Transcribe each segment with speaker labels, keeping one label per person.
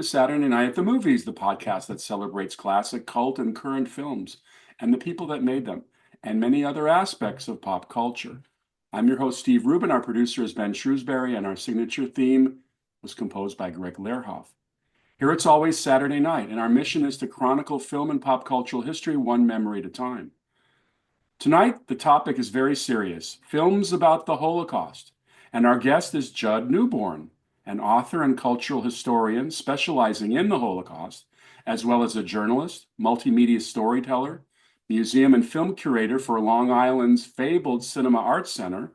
Speaker 1: to Saturday Night at the Movies, the podcast that celebrates classic, cult, and current films and the people that made them, and many other aspects of pop culture. I'm your host, Steve Rubin. Our producer is Ben Shrewsbury, and our signature theme was composed by Greg Lehrhoff. Here it's always Saturday night, and our mission is to chronicle film and pop cultural history one memory at a time. Tonight, the topic is very serious, films about the Holocaust, and our guest is Jud Newborn, an author and cultural historian specializing in the Holocaust, as well as a journalist, multimedia storyteller, museum and film curator for Long Island's fabled Cinema Arts Center,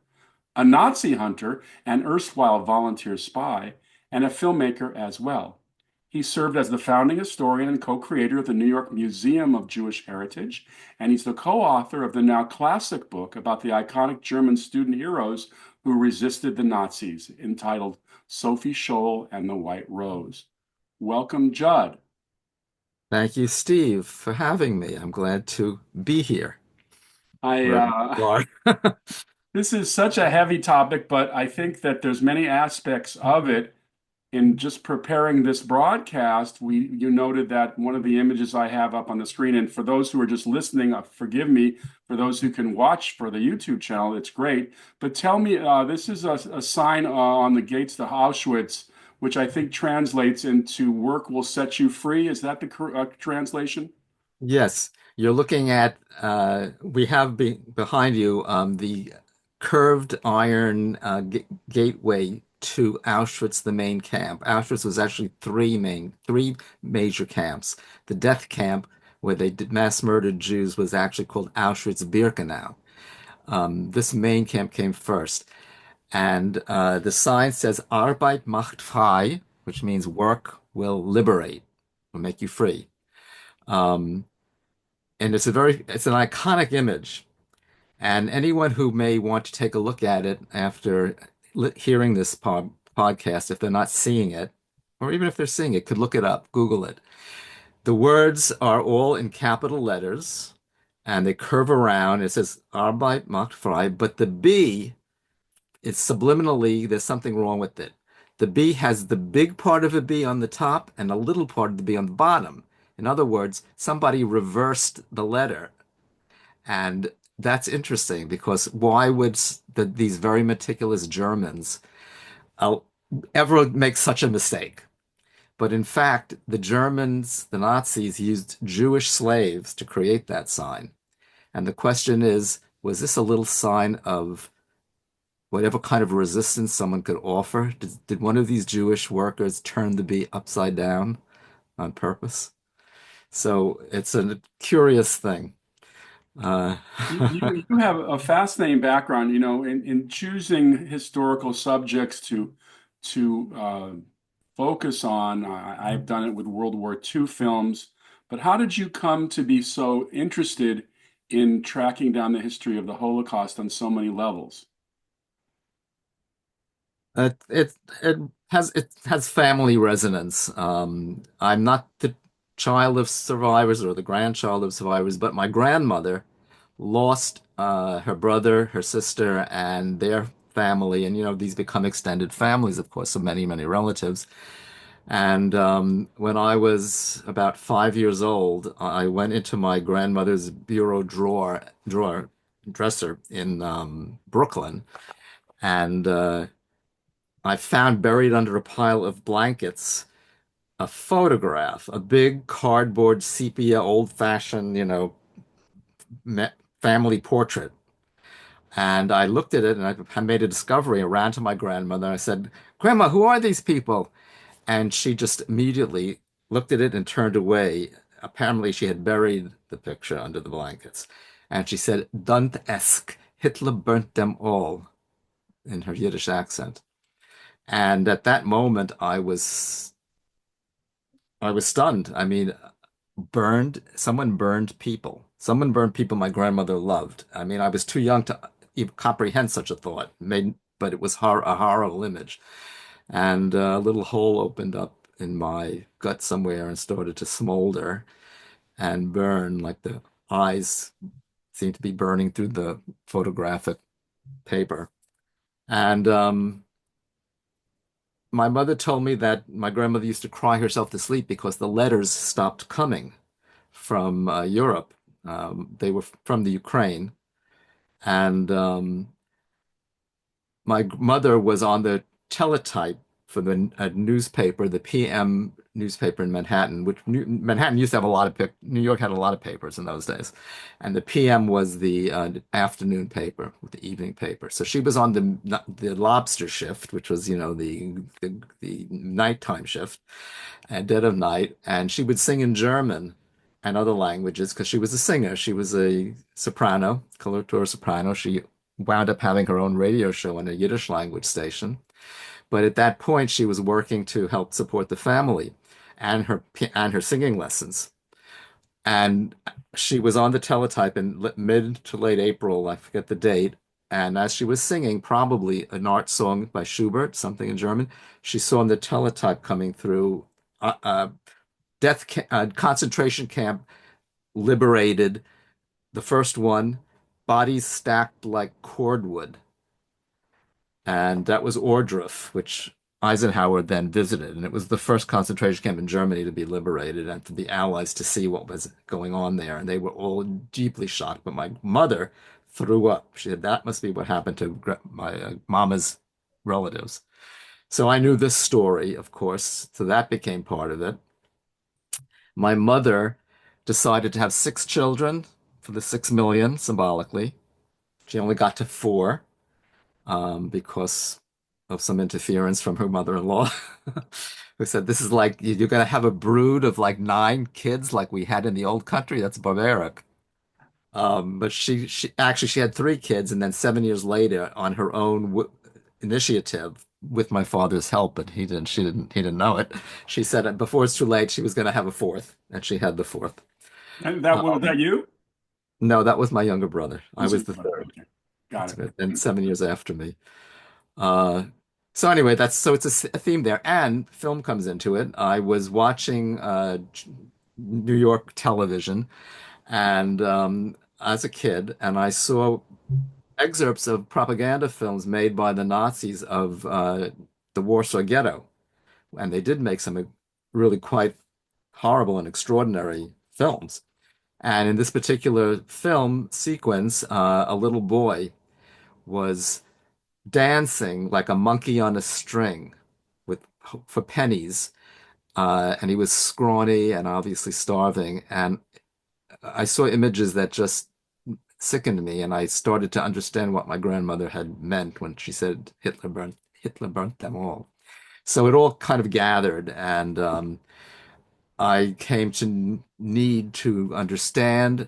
Speaker 1: a Nazi hunter and erstwhile volunteer spy, and a filmmaker as well. He served as the founding historian and co-creator of the New York Museum of Jewish Heritage, and he's the co-author of the now classic book about the iconic German student heroes who resisted the Nazis, entitled Sophie, Scholl, and the White Rose. Welcome, Jud.
Speaker 2: Thank you, Steve, for having me. I'm glad to be here,
Speaker 1: I
Speaker 2: wherever you are.
Speaker 1: This is such a heavy topic, but I think that there's many aspects of it. In just preparing this broadcast, you noted that one of the images I have up on the screen, and for those who are just listening, forgive me. For those who can watch for the YouTube channel, it's great. But tell me, this is a sign on the gates to Auschwitz, which I think translates into "work will set you free." Is that the correct translation?
Speaker 2: Yes, you're looking at, we have behind you the curved iron gateway to Auschwitz, the main camp. Auschwitz was actually three major camps. The death camp, where they did mass murdered Jews, was actually called Auschwitz-Birkenau. This main camp came first. And the sign says Arbeit macht frei, which means work will liberate, will make you free. Um, and it's an iconic image. And anyone who may want to take a look at it after hearing this podcast, if they're not seeing it, or even if they're seeing it, could look it up, Google it. The words are all in capital letters, and they curve around. It says Arbeit macht frei, but the B, it's subliminally, there's something wrong with it. The B has the big part of a B on the top and a little part of the B on the bottom. In other words, somebody reversed the letter. And that's interesting because why would these very meticulous Germans uh, ever make such a mistake? But in fact, the Germans, the Nazis, used Jewish slaves to create that sign. And the question is, was this a little sign of whatever kind of resistance someone could offer? Did one of these Jewish workers turn the bee upside down on purpose? So it's a curious thing. Uh,
Speaker 1: You have a fascinating background, in choosing historical subjects to focus on. I've done it with World War II films, but how did you come to be so interested in tracking down the history of the Holocaust on so many levels?
Speaker 2: it has family resonance. I'm not the child of survivors or the grandchild of survivors, but my grandmother lost her brother, her sister, and their family, and these become extended families, of course, of many, many relatives. And when I was about 5 years old, I went into my grandmother's bureau dresser in Brooklyn, and I found buried under a pile of blankets a photograph, a big cardboard sepia, old-fashioned, family portrait. And I looked at it and I made a discovery. I ran to my grandmother. I said, "Grandma, who are these people?" And she just immediately looked at it and turned away. Apparently, she had buried the picture under the blankets. And she said, "Don't ask. Hitler burnt them all," in her Yiddish accent. And at that moment, I was stunned. I mean, someone burned people. Someone burned people my grandmother loved. I mean, I was too young to even comprehend such a thought. But it was a horrible image. And a little hole opened up in my gut somewhere and started to smolder and burn, like the eyes seemed to be burning through the photographic paper. And my mother told me that my grandmother used to cry herself to sleep because the letters stopped coming from Europe. They were from the Ukraine, and my mother was on the teletype for the newspaper, the PM newspaper in Manhattan, which Manhattan used to have a lot of New York had a lot of papers in those days, and the PM was the afternoon paper, the evening paper. So she was on the lobster shift, which was the nighttime shift at dead of night, and she would sing in German and other languages because she was a singer. She was a soprano, coloratura soprano. She wound up having her own radio show on a Yiddish language station. But at that point, she was working to help support the family and her singing lessons. And she was on the teletype in mid to late April, I forget the date. And as she was singing, probably an art song by Schubert, something in German, she saw on the teletype coming through concentration camp liberated, the first one, bodies stacked like cordwood. And that was Ohrdruf, which Eisenhower then visited. And it was the first concentration camp in Germany to be liberated and for the Allies to see what was going on there. And they were all deeply shocked. But my mother threw up. She said, that must be what happened to my mama's relatives. So I knew this story, of course. So that became part of it. My mother decided to have 6 children for the 6 million, symbolically. She only got to four because of some interference from her mother-in-law, who said, "This is like you're going to have a brood of like 9 kids like we had in the old country. That's barbaric." But she actually she had 3 kids, and then 7 years later, on her own w initiative, with my father's help, but he didn't know it. She said before it's too late, she was going to have a fourth, and she had the fourth.
Speaker 1: And that was
Speaker 2: Um,
Speaker 1: that you?
Speaker 2: no, that was my younger brother. I
Speaker 1: Was
Speaker 2: was
Speaker 1: it?
Speaker 2: the third.
Speaker 1: Okay. Got
Speaker 2: That's
Speaker 1: it.
Speaker 2: good. And 7 years after me. So anyway, it's a theme there, and film comes into it. I was watching New York television, and as a kid, and I saw excerpts of propaganda films made by the Nazis of the Warsaw Ghetto, and they did make some really quite horrible and extraordinary films. And in this particular film sequence, a little boy was dancing like a monkey on a string with for pennies, and he was scrawny and obviously starving. And I saw images that just sickened me, and I started to understand what my grandmother had meant when she said Hitler burnt them all. So it all kind of gathered, and I came to need to understand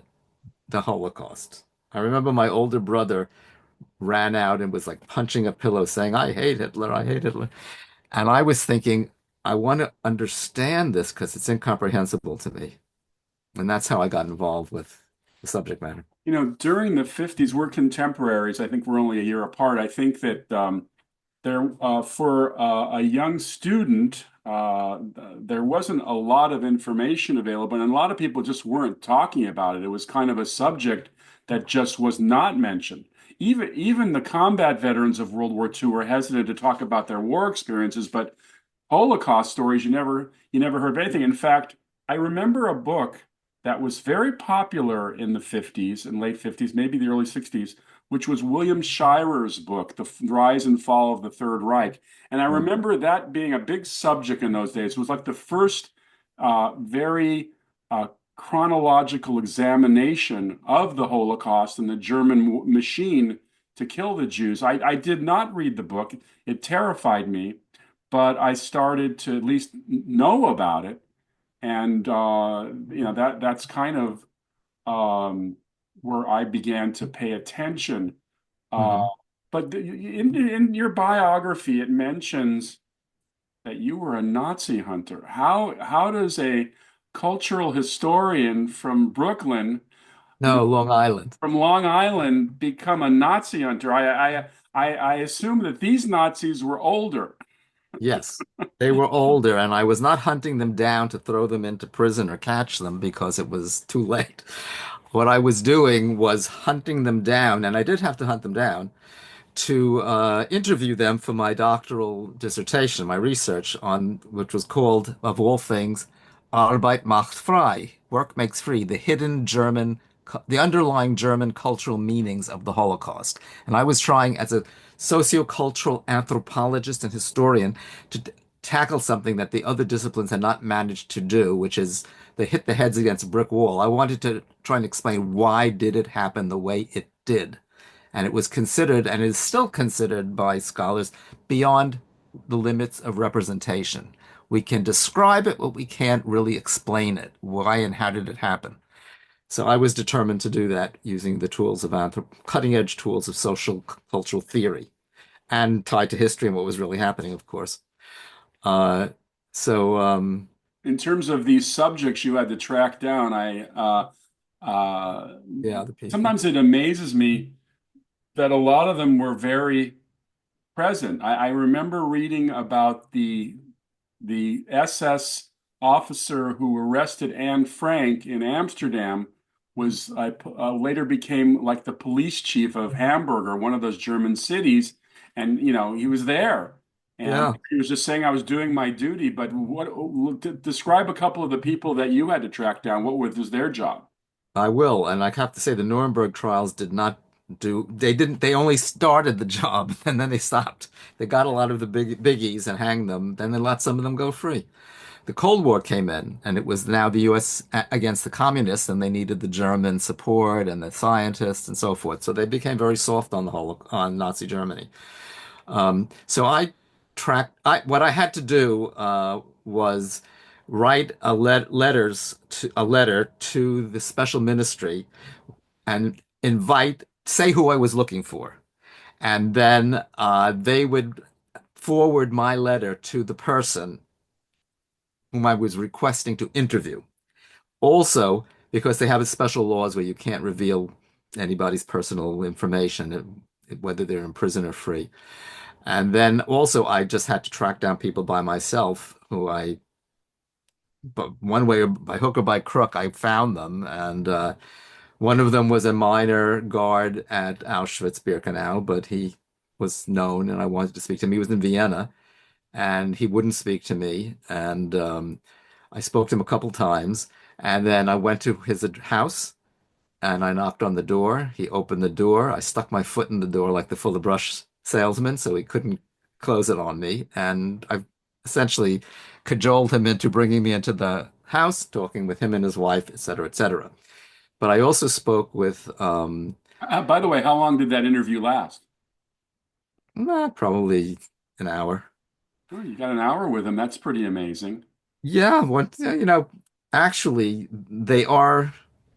Speaker 2: the Holocaust. I remember my older brother ran out and was like punching a pillow saying, I hate Hitler, I hate Hitler. And I was thinking, I want to understand this because it's incomprehensible to me. And that's how I got involved with the subject matter.
Speaker 1: During the 50s, we're contemporaries. I think we're only a year apart. I think that for a young student, there wasn't a lot of information available, and a lot of people just weren't talking about it. It was kind of a subject that just was not mentioned. Even the combat veterans of World War II were hesitant to talk about their war experiences, but Holocaust stories, you never heard of anything. In fact, I remember a book that was very popular in the 50s and late 50s, maybe the early 60s, which was William Shirer's book, The Rise and Fall of the Third Reich. And I
Speaker 2: Mm.
Speaker 1: remember that being a big subject in those days. It was like the first very chronological examination of the Holocaust and the German machine to kill the Jews. I did not read the book. It terrified me, but I started to at least know about it. And that's kind of where I began to pay attention. Uh,
Speaker 2: Hmm.
Speaker 1: but in your biography, it mentions that you were a Nazi hunter. How does a cultural historian from Brooklyn,
Speaker 2: No, Long Island.
Speaker 1: from Long Island, become a Nazi hunter? I assume that these Nazis were older.
Speaker 2: Yes. They were older, and I was not hunting them down to throw them into prison or catch them because it was too late. What I was doing was hunting them down, and I did have to hunt them down to interview them for my doctoral dissertation, my research on which was called, of all things, Arbeit macht frei, work makes free, the underlying German cultural meanings of the Holocaust. And I was trying, as a sociocultural anthropologist and historian, to tackle something that the other disciplines had not managed to do, which is they hit the heads against a brick wall. I wanted to try and explain why did it happen the way it did. And it was considered, and is still considered by scholars, beyond the limits of representation. We can describe it, but we can't really explain it. Why and how did it happen? So I was determined to do that using the tools of cutting edge tools of social cultural theory and tied to history and what was really happening, of course. Uh, so,
Speaker 1: In terms of these subjects you had to track down, uh,
Speaker 2: yeah, the people.
Speaker 1: sometimes it amazes me that a lot of them were very present. I remember reading about the SS officer who arrested Anne Frank in Amsterdam was later became like the police chief of Hamburg or one of those German cities, and he was there, and
Speaker 2: Yeah,
Speaker 1: he was just saying I was doing my duty. But describe a couple of the people that you had to track down. What was their job?
Speaker 2: I will. And I have to say, the Nuremberg trials did not they only started the job and then they stopped. They got a lot of the biggies and hanged them. Then they let some of them go free. The Cold War came in, and it was now the U.S. Against the communists, and they needed the German support and the scientists and so forth. So they became very soft on on Nazi Germany. So what I had to do was write a letter to the special ministry and say who I was looking for, and then they would forward my letter to the person whom I was requesting to interview. Also, because they have special laws where you can't reveal anybody's personal information, whether they're in prison or free. And then also, I just had to track down people by myself but one way, or by hook or by crook, I found them. And one of them was a minor guard at Auschwitz-Birkenau, but he was known and I wanted to speak to him. He was in Vienna and he wouldn't speak to me. And I spoke to him a couple times. And then I went to his house and I knocked on the door. He opened the door. I stuck my foot in the door like the full brush salesman, so he couldn't close it on me. And I essentially cajoled him into bringing me into the house, talking with him and his wife, et cetera, et cetera. But I also spoke with
Speaker 1: By the way, how long did that interview last?
Speaker 2: probably an hour.
Speaker 1: Oh, you got an hour with him. That's pretty amazing.
Speaker 2: Yeah, actually, they are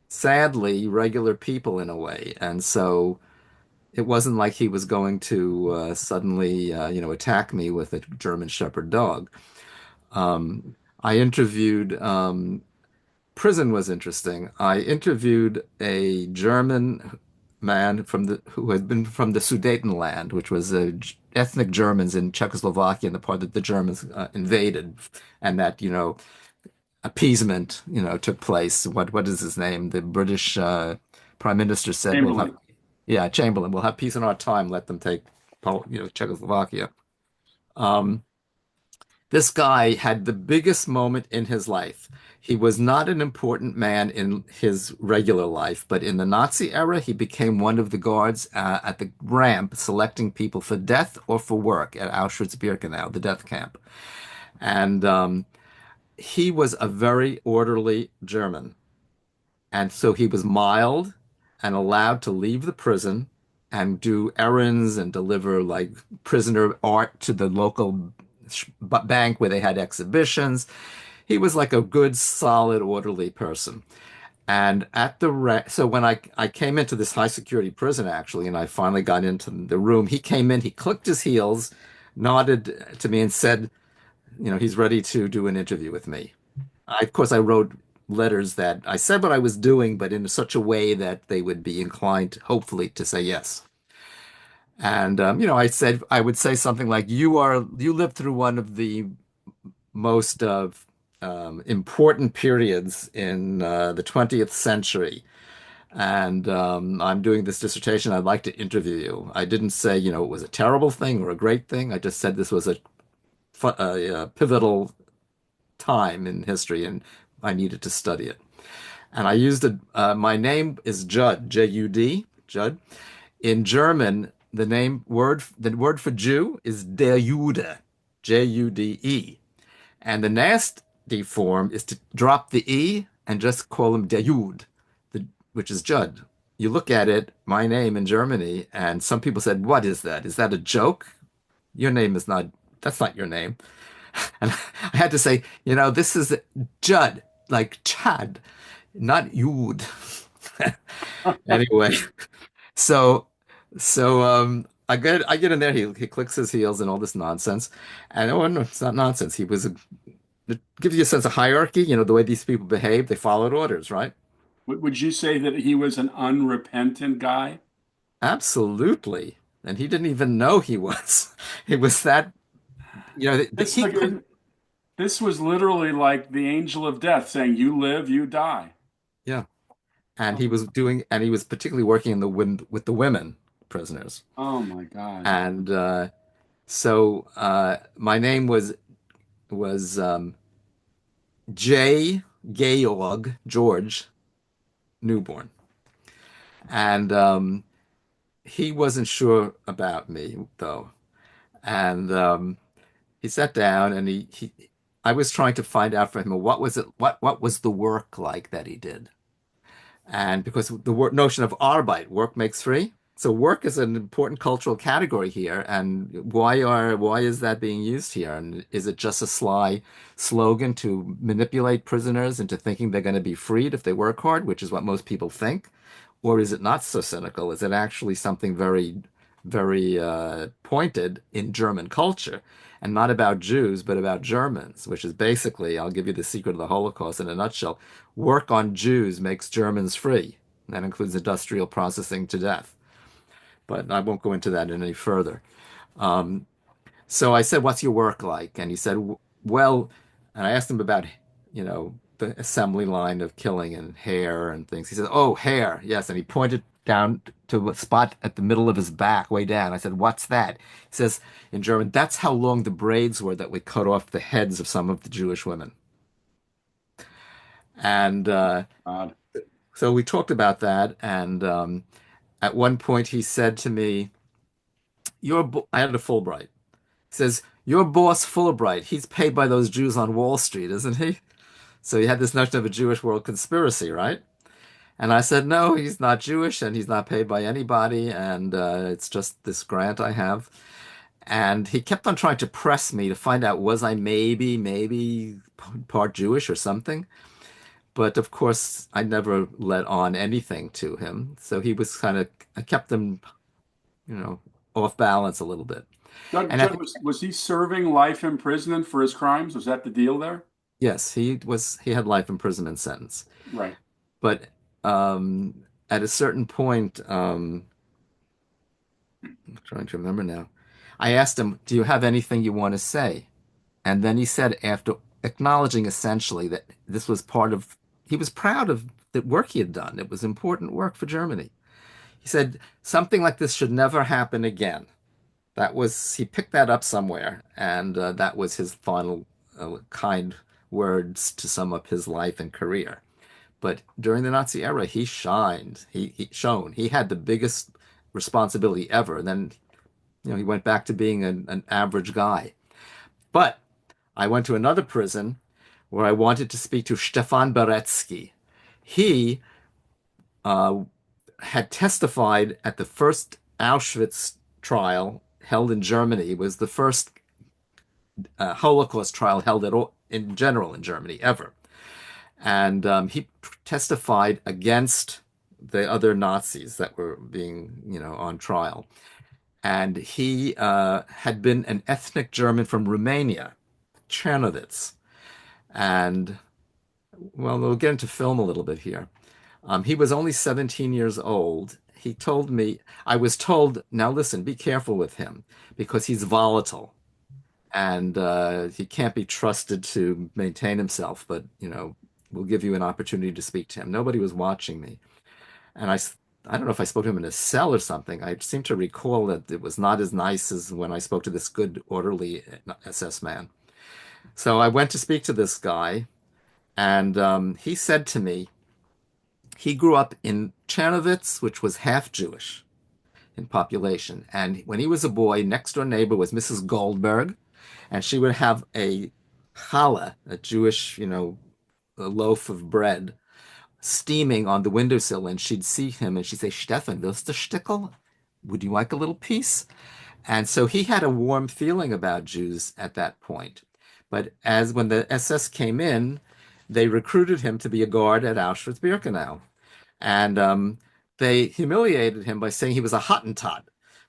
Speaker 2: sadly regular people in a way. And so it wasn't like he was going to suddenly, attack me with a German Shepherd dog. I interviewed, prison was interesting. I interviewed a German man who had been from the Sudetenland, which was ethnic Germans in Czechoslovakia, and the part that the Germans invaded, and that, appeasement, took place. What is his name? The British Prime Minister said, "We'll have,
Speaker 1: Chamberlain.
Speaker 2: yeah, Chamberlain, we'll have peace in our time. Let them take, Czechoslovakia." Um, this guy had the biggest moment in his life. He was not an important man in his regular life, but in the Nazi era, he became one of the guards at the ramp selecting people for death or for work at Auschwitz-Birkenau, the death camp. And he was a very orderly German. And so he was mild and allowed to leave the prison and do errands and deliver like prisoner art to the local bank where they had exhibitions. He was like a good, solid, orderly person. And so when I came into this high security prison actually, and I finally got into the room, he came in, he clicked his heels, nodded to me and said, he's ready to do an interview with me. Of course, I wrote letters that I said what I was doing, but in such a way that they would be inclined, hopefully, to say yes. And I said I would say something like, "You lived through one of the most important periods in the 20th century. And I'm doing this dissertation. I'd like to interview you. I didn't say, it was a terrible thing or a great thing. I just said this was a pivotal time in history, and I needed to study it. And I used it. My name is Jud, J-U-D, Jud. In German, the word for Jew is der Jude, Jude. And the nasty form is to drop the E and just call him der Jude, which is Jud. You look at it, my name in Germany, and some people said, "What is that? Is that a joke? Your name is not, that's not your name." And I had to say, this is Jud, like Chad, not Yud. Anyway, so I get in there. He clicks his heels and all this nonsense, and oh no, it's not nonsense. It gives you a sense of hierarchy. The way these people behave, they followed orders, right?
Speaker 1: Would you say that he was an unrepentant guy?
Speaker 2: Absolutely. And he didn't even know he was. It was that,
Speaker 1: This
Speaker 2: he
Speaker 1: like
Speaker 2: couldn't.
Speaker 1: this was literally like the angel of death saying, "You live, you die."
Speaker 2: Yeah. And
Speaker 1: Oh,
Speaker 2: he was particularly working in the with the women prisoners.
Speaker 1: oh my God.
Speaker 2: And my name was J. George Newborn. And he wasn't sure about me though. And he sat down and I was trying to find out from him what was the work like that he did. And because the notion of Arbeit, work makes free. So work is an important cultural category here. And why is that being used here? And is it just a sly slogan to manipulate prisoners into thinking they're going to be freed if they work hard, which is what most people think? Or is it not so cynical? Is it actually something very, very pointed in German culture? And not about Jews, but about Germans, which is basically, I'll give you the secret of the Holocaust in a nutshell. Work on Jews makes Germans free. That includes industrial processing to death. But I won't go into that any further. So I said, "What's your work like?" And he said, "Well," and I asked him about, the assembly line of killing and hair and things. He said, "Oh, hair, yes." And he pointed down to a spot at the middle of his back, way down. I said, "What's that?" He says in German, "That's how long the braids were that we cut off the heads of some of the Jewish women." And
Speaker 1: God.
Speaker 2: so we talked about that. And at one point, he said to me, I had a Fulbright. He says, "Your boss, Fulbright, he's paid by those Jews on Wall Street, isn't he?" So he had this notion of a Jewish world conspiracy, right? And I said, "No, he's not Jewish and he's not paid by anybody. And it's just this grant I have." And he kept on trying to press me to find out, was I maybe part Jewish or something? But of course, I never let on anything to him. So he was I kept him, you know, off balance a little bit. And
Speaker 1: Judd, was he serving life imprisonment for his crimes? Was that the deal there?
Speaker 2: yes, he had life imprisonment sentence.
Speaker 1: Right.
Speaker 2: But at a certain point, I'm trying to remember now. I asked him, "Do you have anything you want to say?" And then he said, after acknowledging essentially that this was he was proud of the work he had done. It was important work for Germany. He said, "Something like this should never happen again." He picked that up somewhere, and that was his final kind words to sum up his life and career. But during the Nazi era, he shined. He shone. He had the biggest responsibility ever. And then, he went back to being an average guy. But I went to another prison where I wanted to speak to Stefan Beretsky. He uh, had testified at the first Auschwitz trial held in Germany. It was the first Holocaust trial held at all in general in Germany ever. And he testified against the other Nazis that were being, on trial. And he had been an ethnic German from Romania, Czernowitz. And, well, we'll get into film a little bit here. He was only 17 years old. He told me, I was told, "Now listen, be careful with him because he's volatile and he can't be trusted to maintain himself, but, we'll give you an opportunity to speak to him." Nobody was watching me. And I don't know if I spoke to him in a cell or something. I seem to recall that it was not as nice as when I spoke to this good, orderly SS man. So I went to speak to this guy, and he said to me, he grew up in Chernovitz, which was half Jewish in population. And when he was a boy, next door neighbor was Mrs. Goldberg, and she would have a challah, a Jewish, a loaf of bread, steaming on the windowsill, and she'd see him and she'd say, Stefan, willst du stickel? Would you like a little piece? And so he had a warm feeling about Jews at that point. But as when the SS came in, they recruited him to be a guard at Auschwitz-Birkenau. And they humiliated him by saying he was a Hottentot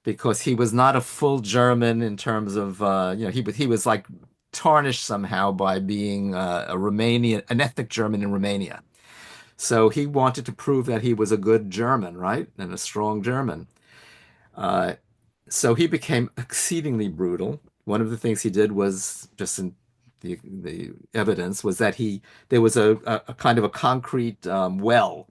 Speaker 2: because he was not a full German in terms of, he was like tarnished somehow by being an ethnic German in Romania. So he wanted to prove that he was a good German, right? And a strong German. Uh, so he became exceedingly brutal. One of the things he did was just in the evidence was that there was a kind of a concrete well,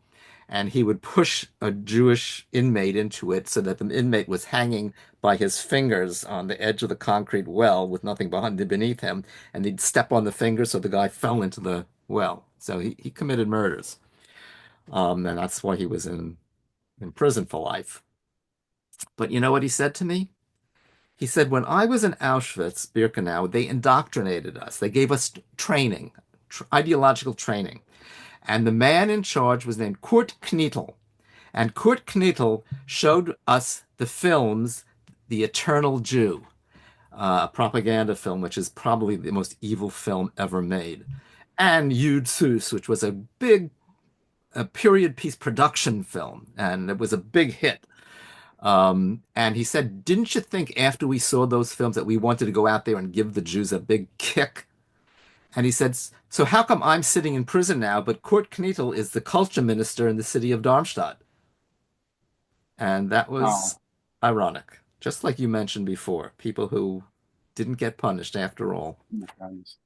Speaker 2: and he would push a Jewish inmate into it so that the inmate was hanging by his fingers on the edge of the concrete well with nothing beneath him, and he'd step on the fingers so the guy fell into the well. So he committed murders. And that's why he was in prison for life. But you know what he said to me? He said, when I was in Auschwitz, Birkenau, they indoctrinated us. They gave us training, ideological training. And the man in charge was named Kurt Knittel. And Kurt Knittel showed us the films, The Eternal Jew, a propaganda film, which is probably the most evil film ever made, and Jud, which was a period piece production film, and it was a big hit. And he said, didn't you think after we saw those films that we wanted to go out there and give the Jews a big kick? And he said, so how come I'm sitting in prison now, but Kurt Knittel is the culture minister in the city of Darmstadt? And that was
Speaker 1: Wow.
Speaker 2: ironic, just like you mentioned before, people who didn't get punished after all.
Speaker 1: Nice.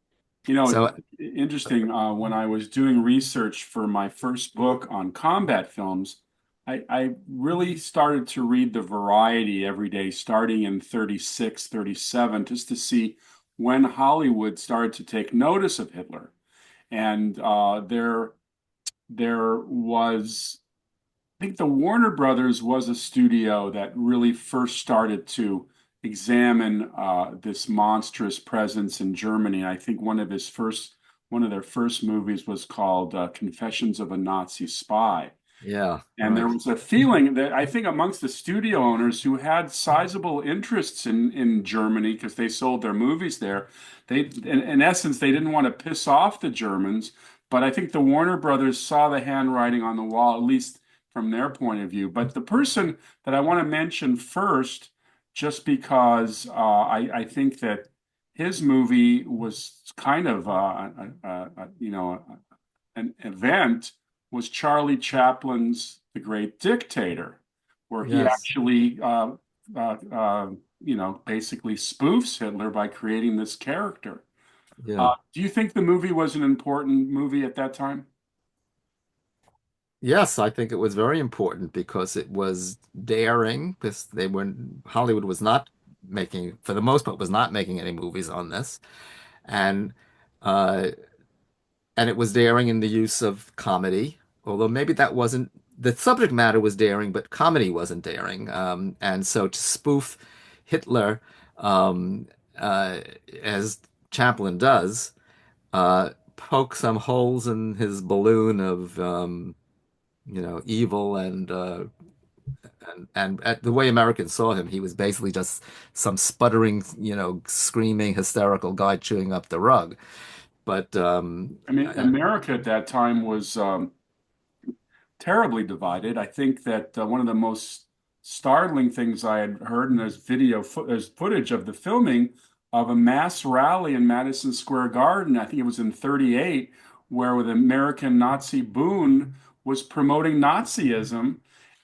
Speaker 1: You know,
Speaker 2: So,
Speaker 1: interesting. When I was doing research for my first book on combat films, I really started to read the variety every day, starting in 36, 37, just to see when Hollywood started to take notice of Hitler. And there was, I think the Warner Brothers was a studio that really first started to examine this monstrous presence in Germany. I think one of their first movies was called Confessions of a Nazi Spy.
Speaker 2: yeah,
Speaker 1: And there
Speaker 2: right.
Speaker 1: was a feeling that I think amongst the studio owners who had sizable interests in Germany because they sold their movies there, in essence they didn't want to piss off the Germans, but I think the Warner Brothers saw the handwriting on the wall, at least from their point of view. But the person that I want to mention first, just because I think that his movie was kind of an event was Charlie Chaplin's The Great Dictator, where he
Speaker 2: Yes.
Speaker 1: actually, basically spoofs Hitler by creating this character.
Speaker 2: Yeah.
Speaker 1: Do you think the movie was an important movie at that time?
Speaker 2: Yes, I think it was very important because it was daring. Because Hollywood was not making, for the most part, was not making any movies on this, and uh, and it was daring in the use of comedy. Although maybe that wasn't the subject matter was daring, but comedy wasn't daring. And so to spoof Hitler, um, uh, as Chaplin does, poke some holes in his balloon of evil and at the way Americans saw him, he was basically just some sputtering, screaming, hysterical guy chewing up the rug. But
Speaker 1: I mean, America at that time was terribly divided. I think that one of the most startling things I had heard, and there's footage of the filming of a mass rally in Madison Square Garden. I think it was in 38, where the American Nazi Boone was promoting Nazism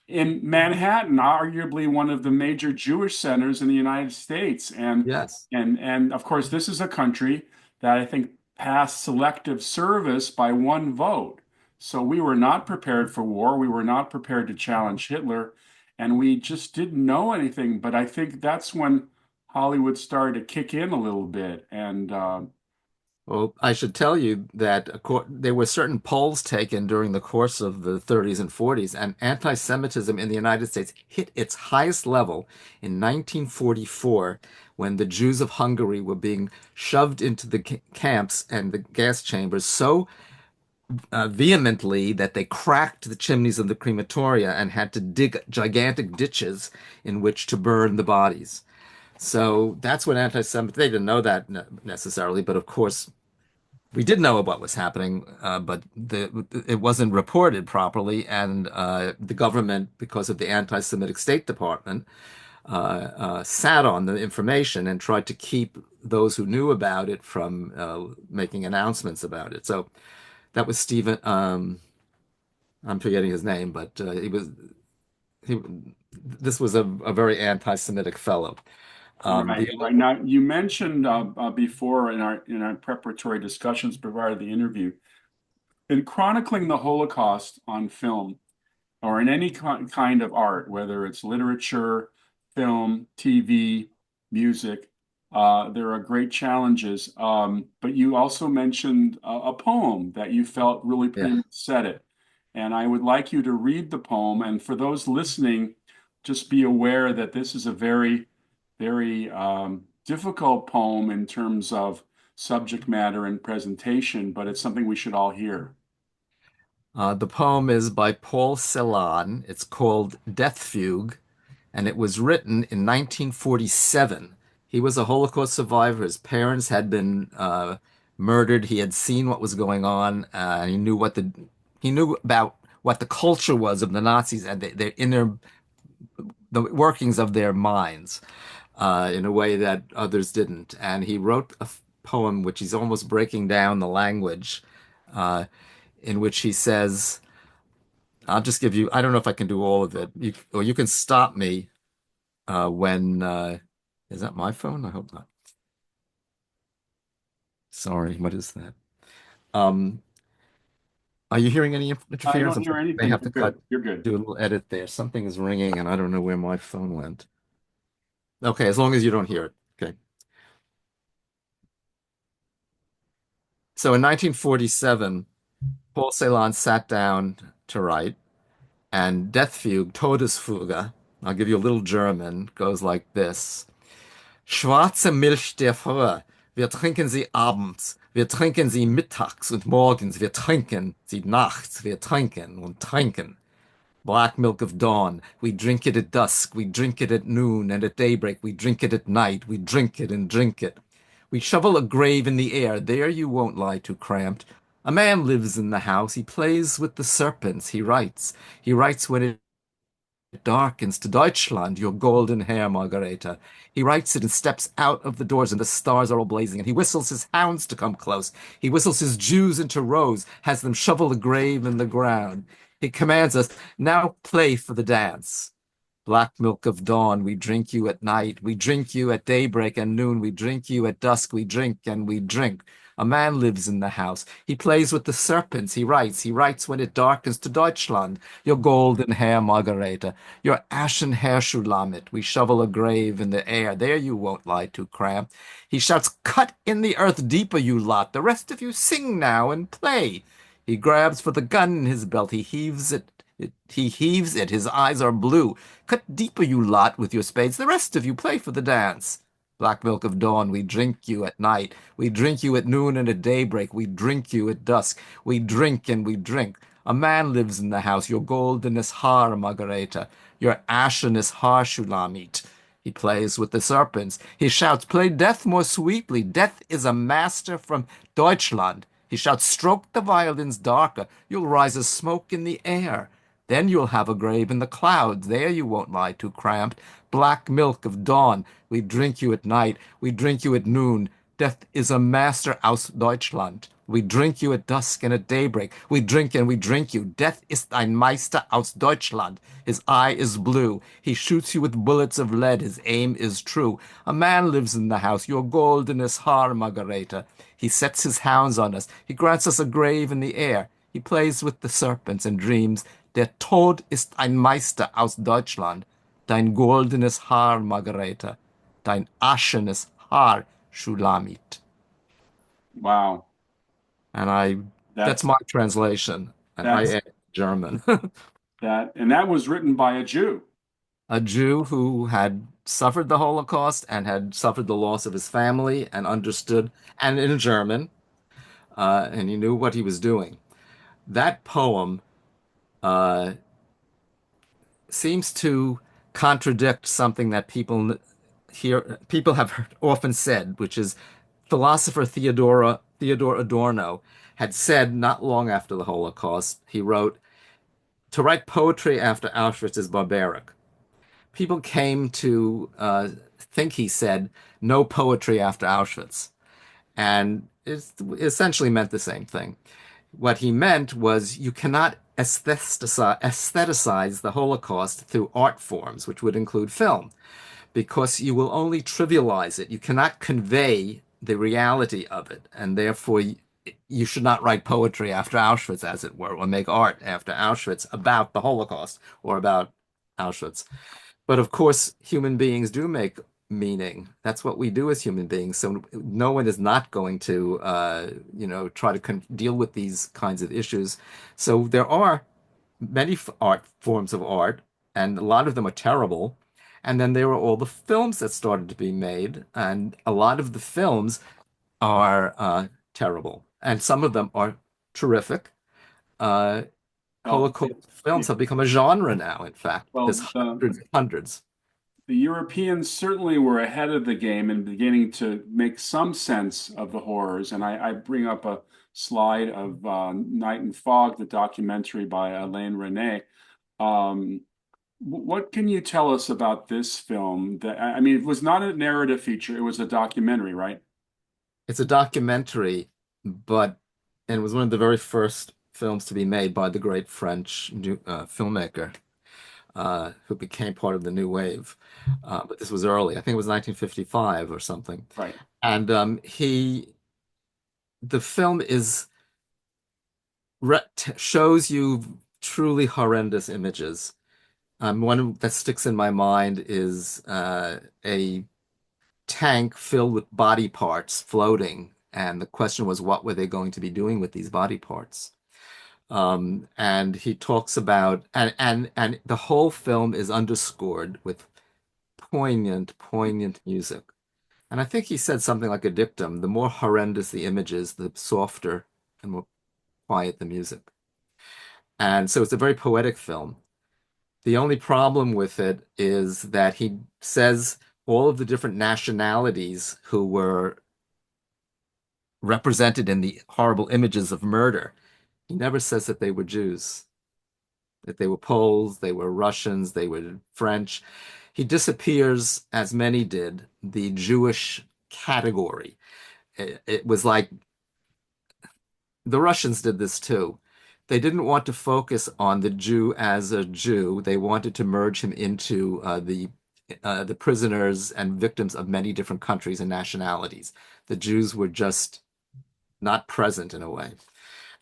Speaker 1: in Manhattan, arguably one of the major Jewish centers in the United States.
Speaker 2: yes,
Speaker 1: And of course, this is a country that I think passed selective service by one vote. So we were not prepared for war. We were not prepared to challenge Hitler, and we just didn't know anything. But I think that's when Hollywood started to kick in a little bit. And
Speaker 2: Well, I should tell you that there were certain polls taken during the course of the 30s and 40s, and anti-Semitism in the United States hit its highest level in 1944 when the Jews of Hungary were being shoved into the camps and the gas chambers so vehemently that they cracked the chimneys of the crematoria and had to dig gigantic ditches in which to burn the bodies. So that's what anti-Semitic, they didn't know that necessarily, but of course we did know what was happening, but it wasn't reported properly, and the government, because of the anti-Semitic State Department, sat on the information and tried to keep those who knew about it from making announcements about it. So that was Stephen. I'm forgetting his name, but he. This was a very anti-Semitic fellow. The
Speaker 1: right, right. Now you mentioned before in our preparatory discussions prior to the interview, in chronicling the Holocaust on film, or in any kind of art, whether it's literature, film, TV, music. There are great challenges. But you also mentioned a poem that you felt really pretty
Speaker 2: yeah.
Speaker 1: much said it. And I would like you to read the poem. And for those listening, just be aware that this is a very, very difficult poem in terms of subject matter and presentation, but it's something we should all hear.
Speaker 2: The poem is by Paul Celan. It's called Death Fugue, and it was written in 1947. He was a Holocaust survivor. His parents had been murdered. He had seen what was going on. He knew about what the culture was of the Nazis and the workings of their minds in a way that others didn't. And he wrote a poem which he's almost breaking down the language, in which he says, I'll just give you, I don't know if I can do all of it. Or you can stop me when, is that my phone? I hope not. Sorry, what is that? Um, are you hearing any
Speaker 1: I
Speaker 2: interference?
Speaker 1: don't
Speaker 2: I'm
Speaker 1: hear
Speaker 2: sorry, I may
Speaker 1: anything.
Speaker 2: have
Speaker 1: You're
Speaker 2: to
Speaker 1: good.
Speaker 2: cut,
Speaker 1: You're good.
Speaker 2: do a little edit there. Something is ringing and I don't know where my phone went. Okay, as long as you don't hear it. Okay. So in 1947, Paul Celan sat down to write, and Death Fugue, Todesfuge, I'll give you a little German, goes like this. Schwarze Milch der Frühe, wir trinken sie abends, wir trinken sie mittags und morgens, wir trinken sie nachts, wir trinken und trinken. Black milk of dawn, we drink it at dusk, we drink it at noon, and at daybreak we drink it at night, we drink it and drink it. We shovel a grave in the air, there you won't lie too cramped. A man lives in the house, he plays with the serpents, he writes when it darkens to Deutschland, your golden hair, Margareta. He writes it and steps out of the doors, and the stars are all blazing, and he whistles his hounds to come close. He whistles his Jews into rows, has them shovel a grave in the ground. He commands us, now play for the dance. Black milk of dawn, we drink you at night. We drink you at daybreak and noon. We drink you at dusk. We drink and we drink. A man lives in the house. He plays with the serpents. He writes. He writes when it darkens to Deutschland. Your golden hair, Margareta. Your ashen hair, Shulamit. We shovel a grave in the air. There you won't lie too cramped. He shouts, cut in the earth deeper, you lot. The rest of you sing now and play. He grabs for the gun in his belt. He heaves it. He heaves it. His eyes are blue. Cut deeper, you lot, with your spades. The rest of you play for the dance. Black milk of dawn, we drink you at night. We drink you at noon and at daybreak. We drink you at dusk. We drink and we drink. A man lives in the house. Your goldenest haar, Margareta. Your ashenest haar, Shulamit. He plays with the serpents. He shouts, play death more sweetly. Death is a master from Deutschland. He shouts, stroke the violins darker. You'll rise as smoke in the air. Then you'll have a grave in the clouds. There you won't lie too cramped. Black milk of dawn. We drink you at night. We drink you at noon. Death is a master aus Deutschland. We drink you at dusk and at daybreak. We drink and we drink you. Death ist ein Meister aus Deutschland. His eye is blue. He shoots you with bullets of lead. His aim is true. A man lives in the house. Your goldenest haar, Margareta. He sets his hounds on us. He grants us a grave in the air. He plays with the serpents and dreams. Der Tod ist ein Meister aus Deutschland. Dein goldenes Haar, Margareta. Dein aschenes Haar, Schulamit.
Speaker 1: Wow.
Speaker 2: And that's
Speaker 1: That's
Speaker 2: my translation. And I
Speaker 1: that's
Speaker 2: add German.
Speaker 1: that was written by a Jew.
Speaker 2: A Jew who had suffered the Holocaust and had suffered the loss of his family and understood, and in German, and he knew what he was doing. That poem uh, seems to contradict something that people have often said, which is philosopher Theodore Adorno had said not long after the Holocaust. He wrote, "To write poetry after Auschwitz is barbaric." People came to think he said no poetry after Auschwitz, and it essentially meant the same thing. What he meant was you cannot aestheticize the Holocaust through art forms, which would include film, because you will only trivialize it. You cannot convey the reality of it, and therefore you should not write poetry after Auschwitz, as it were, or make art after Auschwitz about the Holocaust or about Auschwitz. But of course, human beings do make meaning. That's what we do as human beings. So no one is not going to, try to deal with these kinds of issues. So there are many art forms of art, and a lot of them are terrible. And then there are all the films that started to be made, and a lot of the films are terrible, and some of them are terrific. Uh,
Speaker 1: Well,
Speaker 2: Holocaust films have become a genre now, in fact. There's
Speaker 1: well,
Speaker 2: hundreds and hundreds.
Speaker 1: the Europeans certainly were ahead of the game in beginning to make some sense of the horrors. And I bring up a slide of Night and Fog, the documentary by Alain Resnais. Um, what can you tell us about this film? That I mean, it was not a narrative feature; it was a documentary, right?
Speaker 2: It's a documentary, but and it was one of the very first films to be made by the great French filmmaker who became part of the New Wave. But this was early. I think it was 1955 or something.
Speaker 1: Right.
Speaker 2: And the film shows you truly horrendous images. One that sticks in my mind is a tank filled with body parts floating. And the question was, what were they going to be doing with these body parts? And he talks about, and the whole film is underscored with poignant music. And I think he said something like a dictum: the more horrendous the images, the softer and more quiet the music. And so it's a very poetic film. The only problem with it is that he says all of the different nationalities who were represented in the horrible images of murder. He never says that they were Jews, that they were Poles, they were Russians, they were French. He disappears, as many did, the Jewish category. It was like the Russians did this too. They didn't want to focus on the Jew as a Jew. They wanted to merge him into the prisoners and victims of many different countries and nationalities. The Jews were just not present in a way.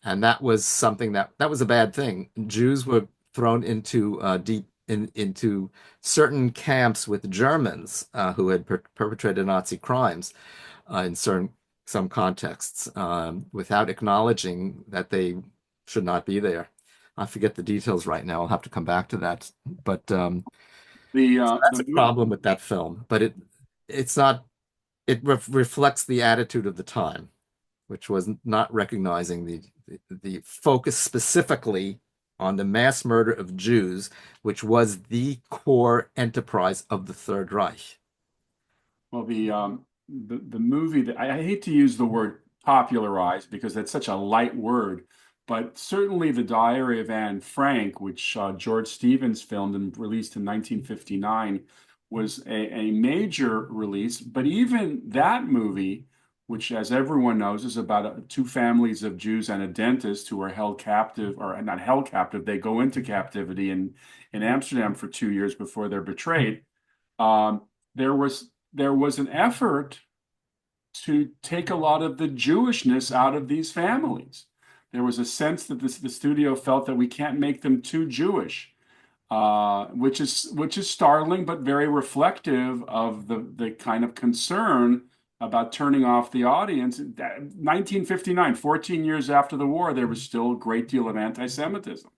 Speaker 2: And that was something that was a bad thing. Jews were thrown into into certain camps with Germans who had perpetrated Nazi crimes in some contexts without acknowledging that they should not be there. I forget the details right now. I'll have to come back to that. But so that's
Speaker 1: The
Speaker 2: a problem with that film. But it's not. It reflects the attitude of the time, which was not recognizing the focus specifically on the mass murder of Jews, which was the core enterprise of the Third Reich.
Speaker 1: Well, the movie that I hate to use the word popularized because that's such a light word, but certainly the Diary of Anne Frank, which George Stevens filmed and released in 1959, was a major release. But even that movie, which, as everyone knows, is about two families of Jews and a dentist who are held captive, or not held captive, they go into captivity in Amsterdam for 2 years before they're betrayed. Um, there was an effort to take a lot of the Jewishness out of these families. There was a sense that the studio felt that we can't make them too Jewish, which is startling, but very reflective of the kind of concern about turning off the audience. 1959, 14 years after the war, there was still a great deal of anti-Semitism.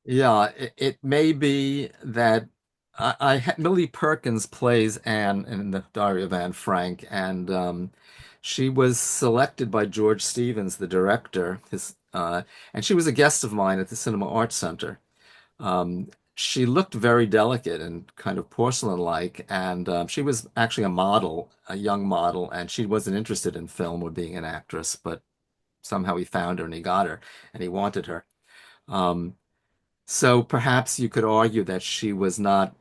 Speaker 2: Yeah, it may be that Millie Perkins plays Anne in the Diary of Anne Frank, and she was selected by George Stevens, the director, and she was a guest of mine at the Cinema Arts Center. She looked very delicate and kind of porcelain-like, and she was actually a model, a young model, and she wasn't interested in film or being an actress, but somehow he found her and he got her, and he wanted her. Um, so perhaps you could argue that she was not,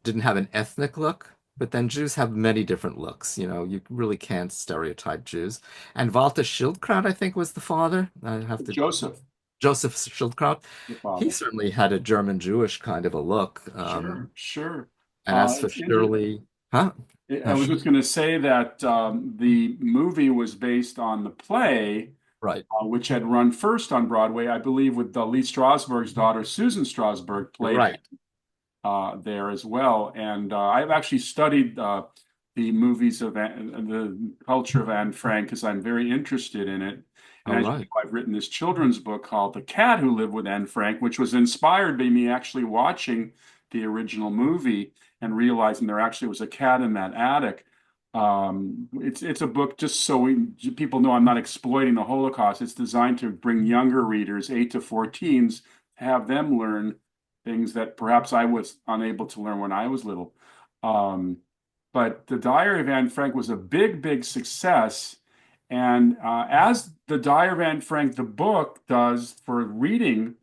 Speaker 2: didn't have an ethnic look, but then Jews have many different looks. You know, you really can't stereotype Jews. And Walter Schildkraut, I think, was the father. I have to,
Speaker 1: Joseph,
Speaker 2: Joseph Schildkraut.
Speaker 1: the
Speaker 2: He
Speaker 1: father.
Speaker 2: certainly had a German Jewish kind of a look.
Speaker 1: Sure, sure.
Speaker 2: And as for
Speaker 1: It's interesting.
Speaker 2: Shirley, huh?
Speaker 1: I was just going to say that the movie was based on the play,
Speaker 2: Right,
Speaker 1: which had run first on Broadway, I believe, with Lee Strasberg's daughter, Susan Strasberg, played
Speaker 2: right.
Speaker 1: there as well. And I've actually studied the movies of the culture of Anne Frank because I'm very interested in it. And
Speaker 2: All
Speaker 1: as you
Speaker 2: right.
Speaker 1: know, I've written this children's book called The Cat Who Lived with Anne Frank, which was inspired by me actually watching the original movie and realizing there actually was a cat in that attic. It's a book just so people know I'm not exploiting the Holocaust. It's designed to bring younger readers, 8 to 14s, have them learn things that perhaps I was unable to learn when I was little. Um, but The Diary of Anne Frank was a big, big success. And as The Diary of Anne Frank, the book, does for reading,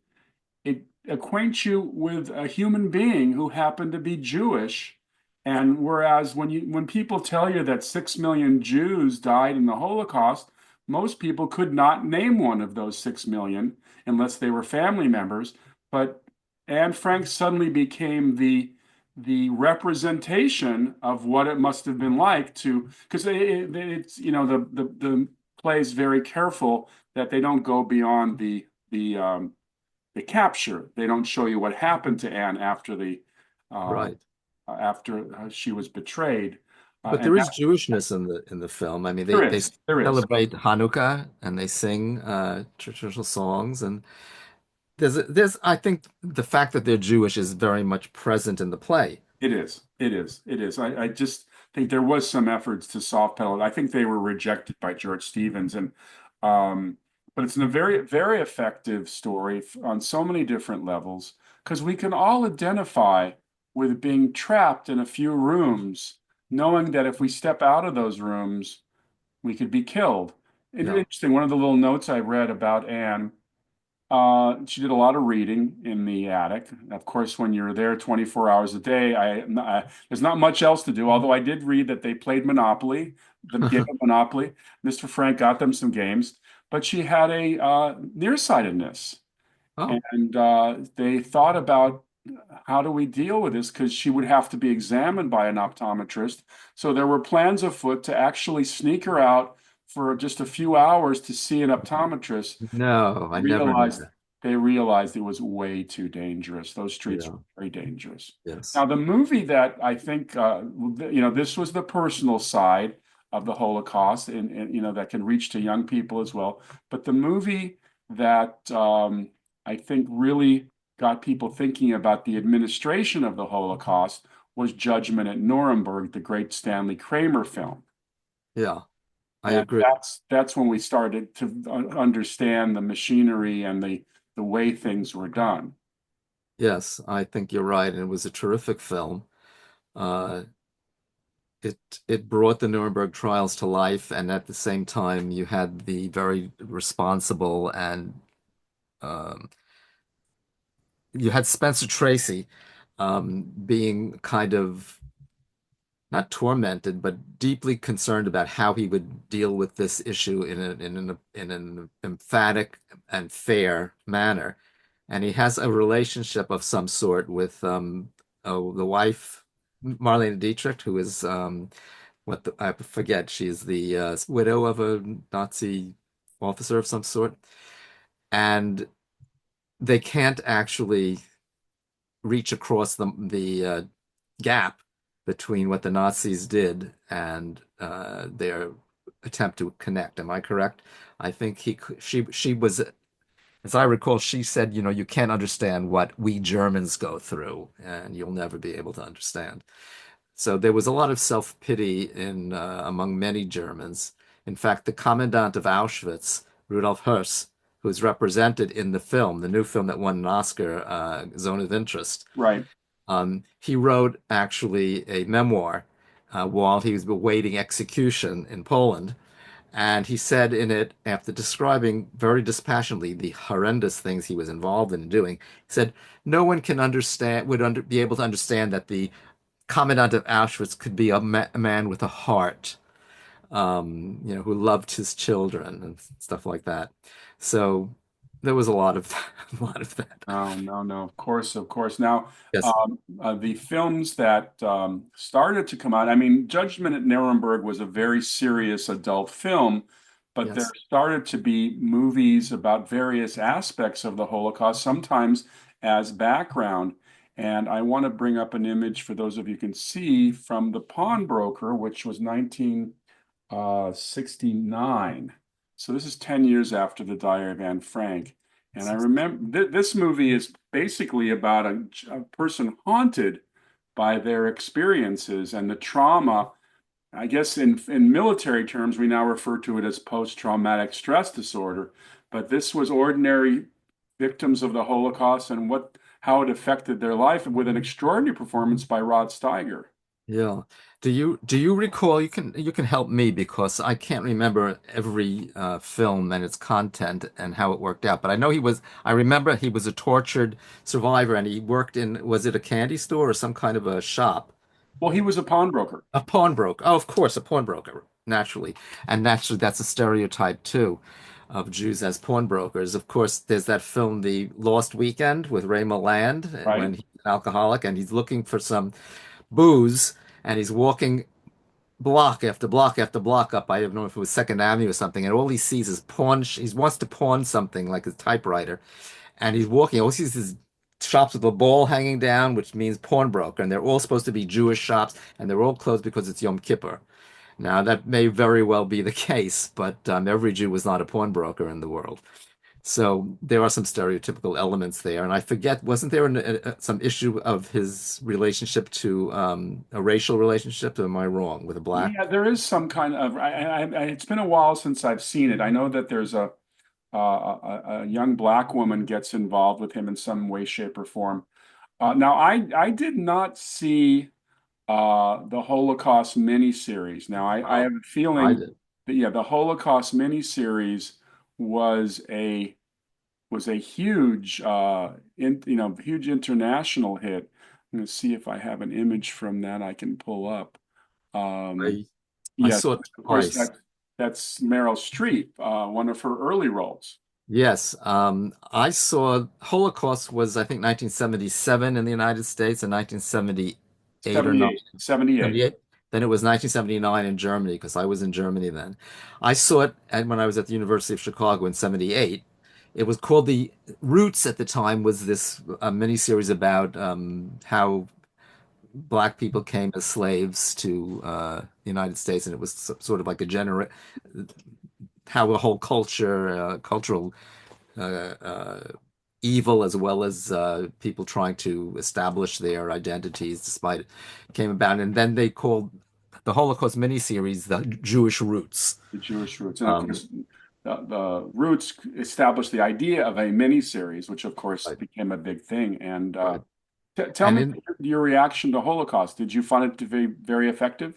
Speaker 1: it acquaints you with a human being who happened to be Jewish. And whereas when people tell you that 6 million Jews died in the Holocaust, most people could not name one of those 6 million unless they were family members. But Anne Frank suddenly became the representation of what it must have been like to, because it's the play is very careful that they don't go beyond the capture. They don't show you what happened to Anne uh,
Speaker 2: Right.
Speaker 1: after she was betrayed,
Speaker 2: But
Speaker 1: and
Speaker 2: there is
Speaker 1: that
Speaker 2: Jewishness in the film. I mean,
Speaker 1: there
Speaker 2: they
Speaker 1: is, there is.
Speaker 2: celebrate Hanukkah and they sing traditional songs, and there's I think the fact that they're Jewish is very much present in the play.
Speaker 1: It is. It is. It is. I just think there was some efforts to soft pedal it. I think they were rejected by George Stevens, and um, but it's a very, very effective story on so many different levels because we can all identify with being trapped in a few rooms, knowing that if we step out of those rooms, we could be killed.
Speaker 2: Yeah.
Speaker 1: Interesting. One of the little notes I read about Anne, she did a lot of reading in the attic. Of course, when you're there 24 hours a day, there's not much else to do. Although I did read that they played Monopoly, the game of Monopoly. Mr. Frank got them some games, but she had a nearsightedness,
Speaker 2: Oh,
Speaker 1: and they thought about how do we deal with this because she would have to be examined by an optometrist. So there were plans afoot to actually sneak her out for just a few hours to see an optometrist.
Speaker 2: no, I never knew
Speaker 1: realized
Speaker 2: that.
Speaker 1: they realized it was way too dangerous. Those streets
Speaker 2: Yeah.
Speaker 1: were very dangerous.
Speaker 2: Yes.
Speaker 1: Now, the movie that I think, this was the personal side of the Holocaust, and that can reach to young people as well. But the movie that I think really got people thinking about the administration of the Holocaust was Judgment at Nuremberg, the great Stanley Kramer film.
Speaker 2: Yeah, I
Speaker 1: And
Speaker 2: agree.
Speaker 1: that's when we started to understand the machinery and the way things were done.
Speaker 2: Yes, I think you're right. And it was a terrific film. Uh, it brought the Nuremberg trials to life, and at the same time, you had the very responsible and um, you had Spencer Tracy being kind of not tormented, but deeply concerned about how he would deal with this issue in an emphatic and fair manner. And he has a relationship of some sort with the wife, Marlene Dietrich, who is I forget, she's the widow of a Nazi officer of some sort. and they can't actually reach across the gap between what the Nazis did and their attempt to connect. Am I correct? I think she was, as I recall, she said, you can't understand what we Germans go through, and you'll never be able to understand. So there was a lot of self-pity in among many Germans. In fact, the commandant of Auschwitz, Rudolf Höss, who's represented in the film, the new film that won an Oscar, Zone of Interest,
Speaker 1: Right.
Speaker 2: he wrote actually a memoir while he was awaiting execution in Poland. And he said in it, after describing very dispassionately the horrendous things he was involved in doing, he said, no one can understand, be able to understand that the commandant of Auschwitz could be a man with a heart, who loved his children and stuff like that. So there was a lot of a lot of that.
Speaker 1: Oh, no, no, of course, of course. Now,
Speaker 2: Yes,
Speaker 1: the films that started to come out, I mean, Judgment at Nuremberg was a very serious adult film, but there
Speaker 2: yes,
Speaker 1: started to be movies about various aspects of the Holocaust, sometimes as background. And I want to bring up an image for those of you who can see from The Pawnbroker, which was 1969. So this is 10 years after the Diary of Anne Frank. And I remember this movie is basically about a person haunted by their experiences and the trauma. I guess in military terms, we now refer to it as post-traumatic stress disorder. But this was ordinary victims of the Holocaust and how it affected their life with an extraordinary performance by Rod Steiger.
Speaker 2: yeah. Do you recall? You can help me because I can't remember every film and its content and how it worked out. But I know he was. I remember he was a tortured survivor, and he worked in, was it a candy store or some kind of a shop?
Speaker 1: Well, he was a pawnbroker.
Speaker 2: A pawnbroker. Oh, of course, a pawnbroker, naturally. And naturally, that's a stereotype too of Jews as pawnbrokers. Of course, there's that film, The Lost Weekend, with Ray Milland,
Speaker 1: Right?
Speaker 2: when he's an alcoholic and he's looking for some booze and he's walking block after block after block up. I don't know if it was Second Avenue or something, and all he sees is pawn. He wants to pawn something like a typewriter, and he's walking. All he sees is shops with a ball hanging down, which means pawnbroker, and they're all supposed to be Jewish shops, and they're all closed because it's Yom Kippur. Now, that may very well be the case, but every Jew was not a pawnbroker in the world. So there are some stereotypical elements there. And I forget, wasn't there some issue of his relationship to a racial relationship? Am I wrong with a black?
Speaker 1: Yeah, there is some kind of. It's been a while since I've seen it. I know that there's a young black woman gets involved with him in some way, shape, or form. Now, I did not see the Holocaust miniseries. Now, I
Speaker 2: Oh,
Speaker 1: have a
Speaker 2: I
Speaker 1: feeling
Speaker 2: did.
Speaker 1: that yeah, the Holocaust miniseries was a was a huge huge international hit. I'm going to see if I have an image from that I can pull up. Um,
Speaker 2: I I
Speaker 1: yes,
Speaker 2: saw it
Speaker 1: of course
Speaker 2: twice.
Speaker 1: that's Meryl Streep, one of her early roles.
Speaker 2: Yes, I saw Holocaust was I think 1977 in the United States and 1978 or not.
Speaker 1: 78, 78.
Speaker 2: 78. Then it was 1979 in Germany because I was in Germany then. I saw it when I was at the University of Chicago in 78. It was called The Roots at the time was this miniseries about how black people came as slaves to the United States, and it was sort of like a how a whole cultural uh, uh, evil as well as people trying to establish their identities despite it came about. And then they called the Holocaust miniseries the Jewish Roots.
Speaker 1: The Jewish roots. And of
Speaker 2: Um,
Speaker 1: course, the roots established the idea of a mini series, which of course
Speaker 2: right,
Speaker 1: became a big thing. And
Speaker 2: right.
Speaker 1: tell
Speaker 2: And
Speaker 1: me
Speaker 2: in
Speaker 1: your reaction to Holocaust. Did you find it to be very effective?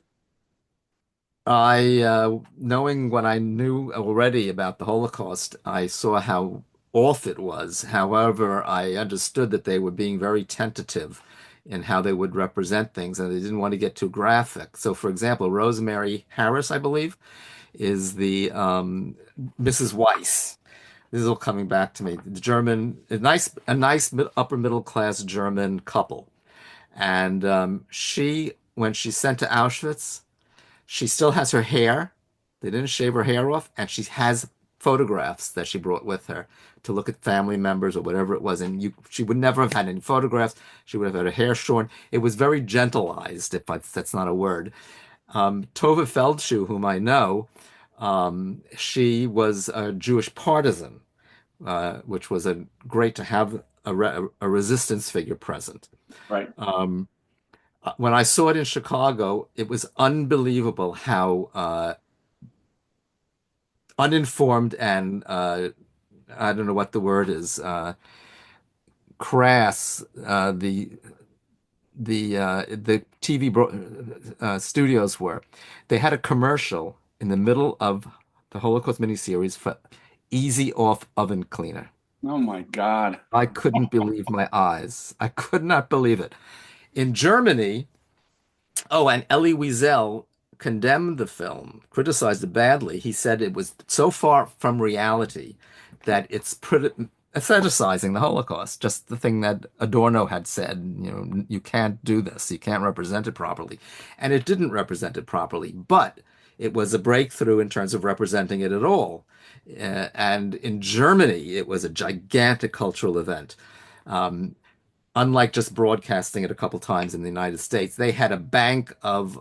Speaker 2: knowing what I knew already about the Holocaust, I saw how awful it was. However, I understood that they were being very tentative in how they would represent things, and they didn't want to get too graphic. So, for example, Rosemary Harris, I believe, is the Mrs. Weiss. This is all coming back to me. The German, a nice upper middle class German couple, and when she's sent to Auschwitz. She still has her hair. They didn't shave her hair off, and she has photographs that she brought with her to look at family members or whatever it was. And she would never have had any photographs. She would have had her hair shorn. It was very gentlized, if that's not a word. Tova Feldshuh, whom I know, she was a Jewish partisan, which was great to have a resistance figure present.
Speaker 1: Right.
Speaker 2: When I saw it in Chicago, it was unbelievable how uninformed and I don't know what the word is, crass the TV studios were. They had a commercial in the middle of the Holocaust miniseries for Easy Off Oven Cleaner.
Speaker 1: Oh my God.
Speaker 2: I couldn't believe my eyes. I could not believe it. In Germany, oh, and Elie Wiesel condemned the film, criticized it badly. He said it was so far from reality that it's aestheticizing the Holocaust, just the thing that Adorno had said, you can't do this, you can't represent it properly. And it didn't represent it properly, but it was a breakthrough in terms of representing it at all. And in Germany, it was a gigantic cultural event. Um, Unlike just broadcasting it a couple times in the United States, they had a bank of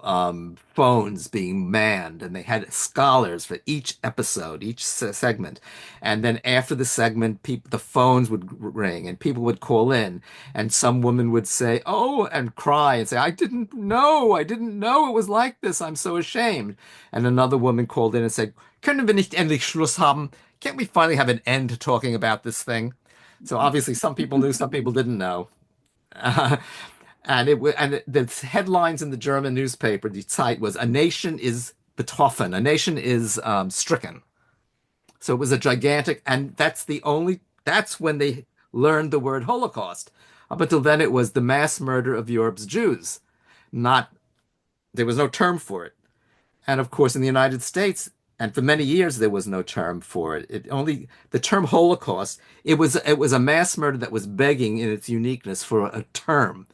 Speaker 2: phones being manned, and they had scholars for each episode, each segment. And then after the segment, the phones would ring, and people would call in, and some woman would say, "Oh," and cry and say, I didn't know it was like this. I'm so ashamed." And another woman called in and said, "Können wir nicht endlich Schluss haben? Can't we finally have an end to talking about this thing?" So obviously, some people knew, some people didn't know. Uh, and the headlines in the German newspaper, the Zeit, was "A nation is betroffen," a nation is stricken. So it was a gigantic, and that's when they learned the word Holocaust. Up until then, it was the mass murder of Europe's Jews. Not There was no term for it. And of course, in the United States, and for many years there was no term for it. The term Holocaust, it was a mass murder that was begging in its uniqueness for a term.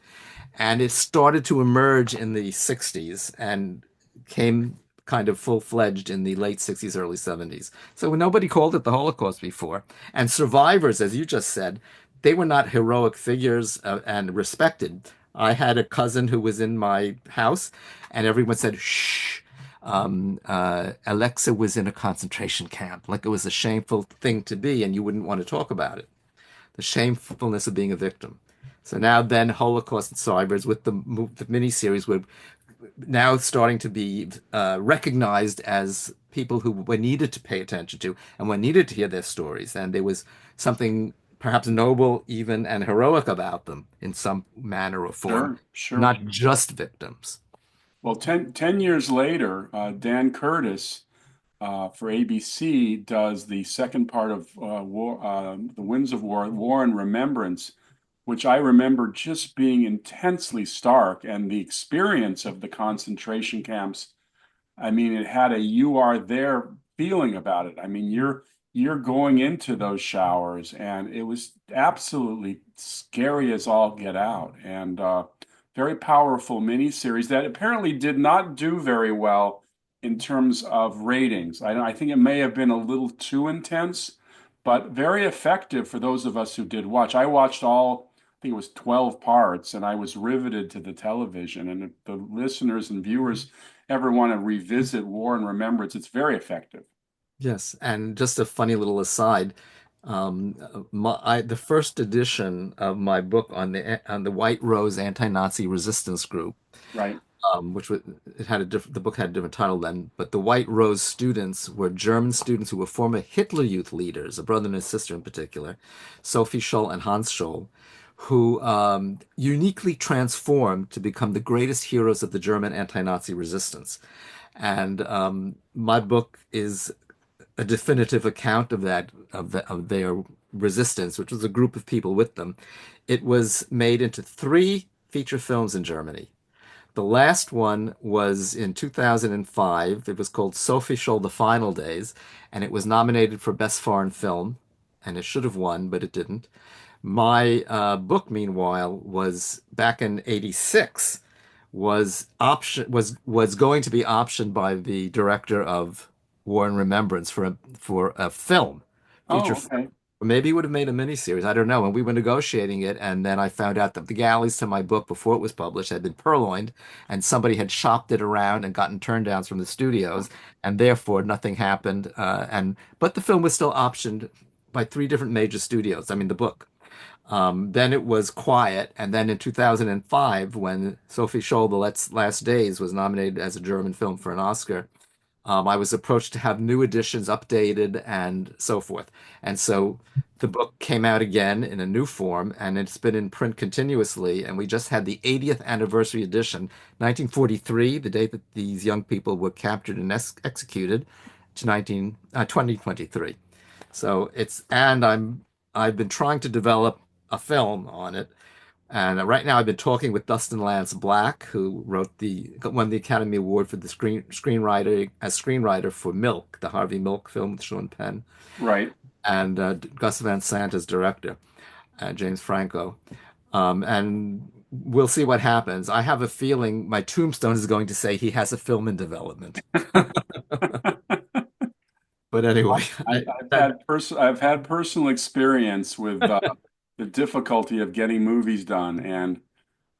Speaker 2: And it started to emerge in the 60s and came kind of full-fledged in the late 60s, early 70s. So nobody called it the Holocaust before. And survivors, as you just said, they were not heroic figures and respected. I had a cousin who was in my house, and everyone said, "Shh." Alexa was in a concentration camp, like it was a shameful thing to be, and you wouldn't want to talk about it. The shamefulness of being a victim. So now, then, Holocaust survivors with the miniseries were now starting to be recognized as people who were needed to pay attention to and were needed to hear their stories. And there was something perhaps noble, even, and heroic about them in some manner or form,
Speaker 1: Sure, sure.
Speaker 2: not just victims.
Speaker 1: Well, 10 years later, Dan Curtis for ABC does the second part of The Winds of War, War and Remembrance, which I remember just being intensely stark, and the experience of the concentration camps. I mean, it had a "you are there" feeling about it. I mean, you're going into those showers, and it was absolutely scary as all get out, and very powerful miniseries that apparently did not do very well in terms of ratings. I think it may have been a little too intense, but very effective for those of us who did watch. I watched all, I think it was 12 parts, and I was riveted to the television. And if the listeners and viewers ever want to revisit War and Remembrance, it's very effective.
Speaker 2: Yes, and just a funny little aside, the first edition of my book on the White Rose Anti-Nazi Resistance Group,
Speaker 1: Right.
Speaker 2: which was it had the book had a different title then, but the White Rose students were German students who were former Hitler Youth leaders, a brother and a sister in particular, Sophie Scholl and Hans Scholl, who uniquely transformed to become the greatest heroes of the German anti-Nazi resistance. And my book is a definitive account of of their resistance, which was a group of people with them. It was made into three feature films in Germany. The last one was in 2005. It was called Sophie Scholl: The Final Days, and it was nominated for Best Foreign Film, and it should have won, but it didn't. My book, meanwhile, was back in '86, was going to be optioned by the director of War and Remembrance for a film, feature
Speaker 1: Oh,
Speaker 2: film.
Speaker 1: okay.
Speaker 2: Or maybe he would have made a miniseries. I don't know. And we were negotiating it, and then I found out that the galleys to my book before it was published had been purloined, and somebody had shopped it around and gotten turndowns from the studios, and therefore nothing happened. But the film was still optioned by three different major studios. I mean, the book. Then it was quiet, and then in 2005, when Sophie Scholl, The Last Days, was nominated as a German film for an Oscar, I was approached to have new editions updated and so forth. And so the book came out again in a new form, and it's been in print continuously. And we just had the 80th anniversary edition, 1943, the date that these young people were captured and executed, to 2023. So I've been trying to develop a film on it. And right now, I've been talking with Dustin Lance Black, who won the Academy Award for the screenwriter for Milk, the Harvey Milk film with Sean Penn,
Speaker 1: Right.
Speaker 2: and Gus Van Sant as director, James Franco. And we'll see what happens. I have a feeling my tombstone is going to say he has a film in development. But anyway,
Speaker 1: I've had personal experience with the difficulty of getting movies done, and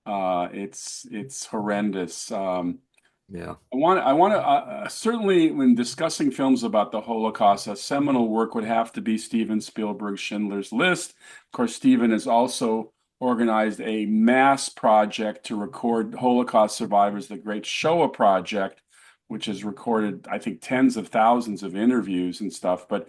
Speaker 1: it's horrendous.
Speaker 2: yeah.
Speaker 1: I want to certainly when discussing films about the Holocaust, a seminal work would have to be Steven Spielberg's Schindler's List. Of course, Steven has also organized a mass project to record Holocaust survivors, the Great Shoah Project, which has recorded, I think, tens of thousands of interviews and stuff. But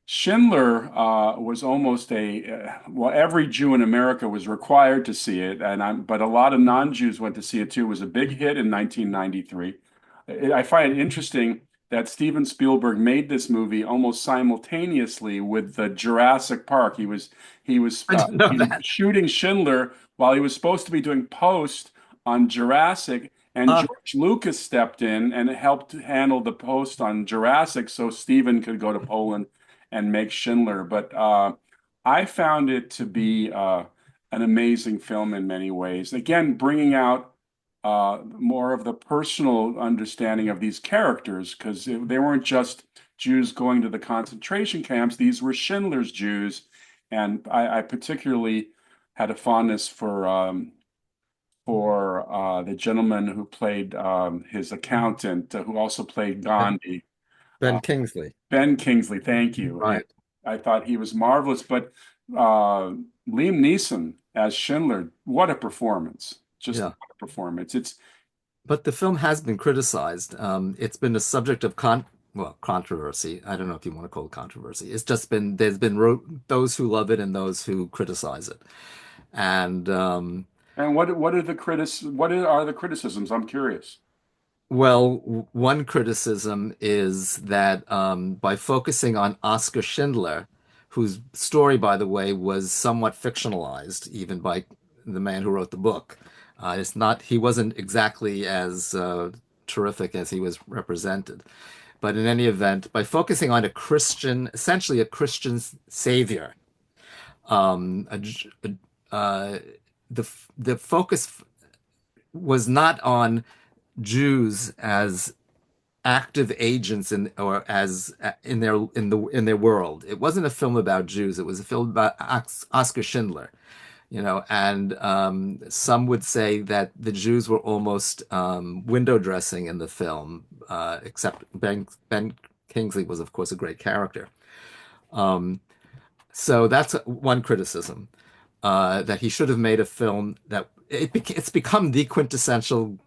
Speaker 1: Schindler was almost well, every Jew in America was required to see it, but a lot of non-Jews went to see it too. It was a big hit in 1993. I find it interesting that Steven Spielberg made this movie almost simultaneously with the Jurassic Park.
Speaker 2: I didn't know
Speaker 1: He was
Speaker 2: that.
Speaker 1: shooting Schindler while he was supposed to be doing post on Jurassic, and
Speaker 2: Huh.
Speaker 1: George Lucas stepped in and helped handle the post on Jurassic so Steven could go to Poland and make Schindler. But I found it to be an amazing film in many ways. Again, bringing out more of the personal understanding of these characters, because they weren't just Jews going to the concentration camps, these were Schindler's Jews. And I particularly had a fondness for the gentleman who played his accountant, who also played
Speaker 2: Ben,
Speaker 1: Gandhi.
Speaker 2: Ben Kingsley.
Speaker 1: Ben Kingsley, thank you. And
Speaker 2: Right.
Speaker 1: I thought he was marvelous. But Liam Neeson as Schindler, what a performance. Just
Speaker 2: Yeah.
Speaker 1: what a performance. It's
Speaker 2: But the film has been criticized. It's been a subject of controversy. I don't know if you want to call it controversy. It's just been there's been those who love it and those who criticize it. And
Speaker 1: and what are the criticisms? I'm curious.
Speaker 2: well, one criticism is that by focusing on Oskar Schindler, whose story, by the way, was somewhat fictionalized, even by the man who wrote the book, he wasn't exactly as terrific as he was represented. But in any event, by focusing on a Christian, essentially a Christian savior, um, a J- uh, the focus was not on Jews as active agents in their world. It wasn't a film about Jews. It was a film about Oskar Schindler, and some would say that the Jews were almost window dressing in the film, except Ben Kingsley was, of course, a great character. So that's one criticism, that he should have made a film it's become the quintessential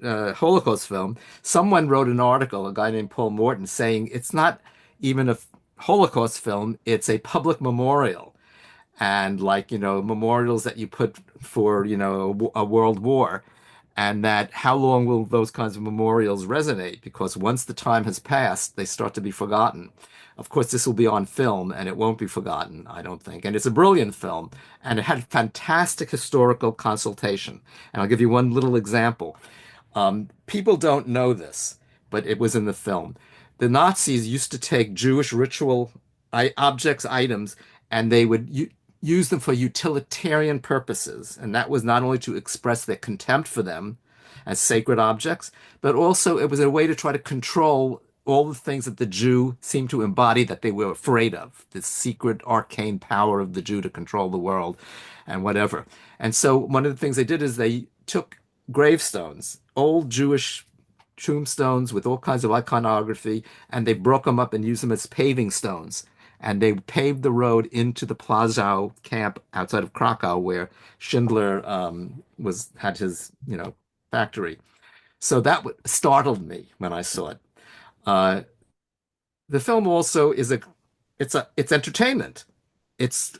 Speaker 2: Holocaust film. Someone wrote an article, a guy named Paul Morton, saying it's not even a Holocaust film, it's a public memorial. And like, memorials that you put for, a world war. And that how long will those kinds of memorials resonate? Because once the time has passed, they start to be forgotten. Of course, this will be on film and it won't be forgotten, I don't think. And it's a brilliant film and it had fantastic historical consultation. And I'll give you one little example. People don't know this, but it was in the film. The Nazis used to take Jewish ritual objects, items, and they would use them for utilitarian purposes. And that was not only to express their contempt for them as sacred objects, but also it was a way to try to control all the things that the Jew seemed to embody that they were afraid of, this secret arcane power of the Jew to control the world and whatever. And so one of the things they did is they took gravestones, old Jewish tombstones with all kinds of iconography, and they broke them up and used them as paving stones. And they paved the road into the Plaszow camp outside of Krakow, where Schindler was had his, factory. So that startled me when I saw it. Uh, the film also is it's entertainment. It's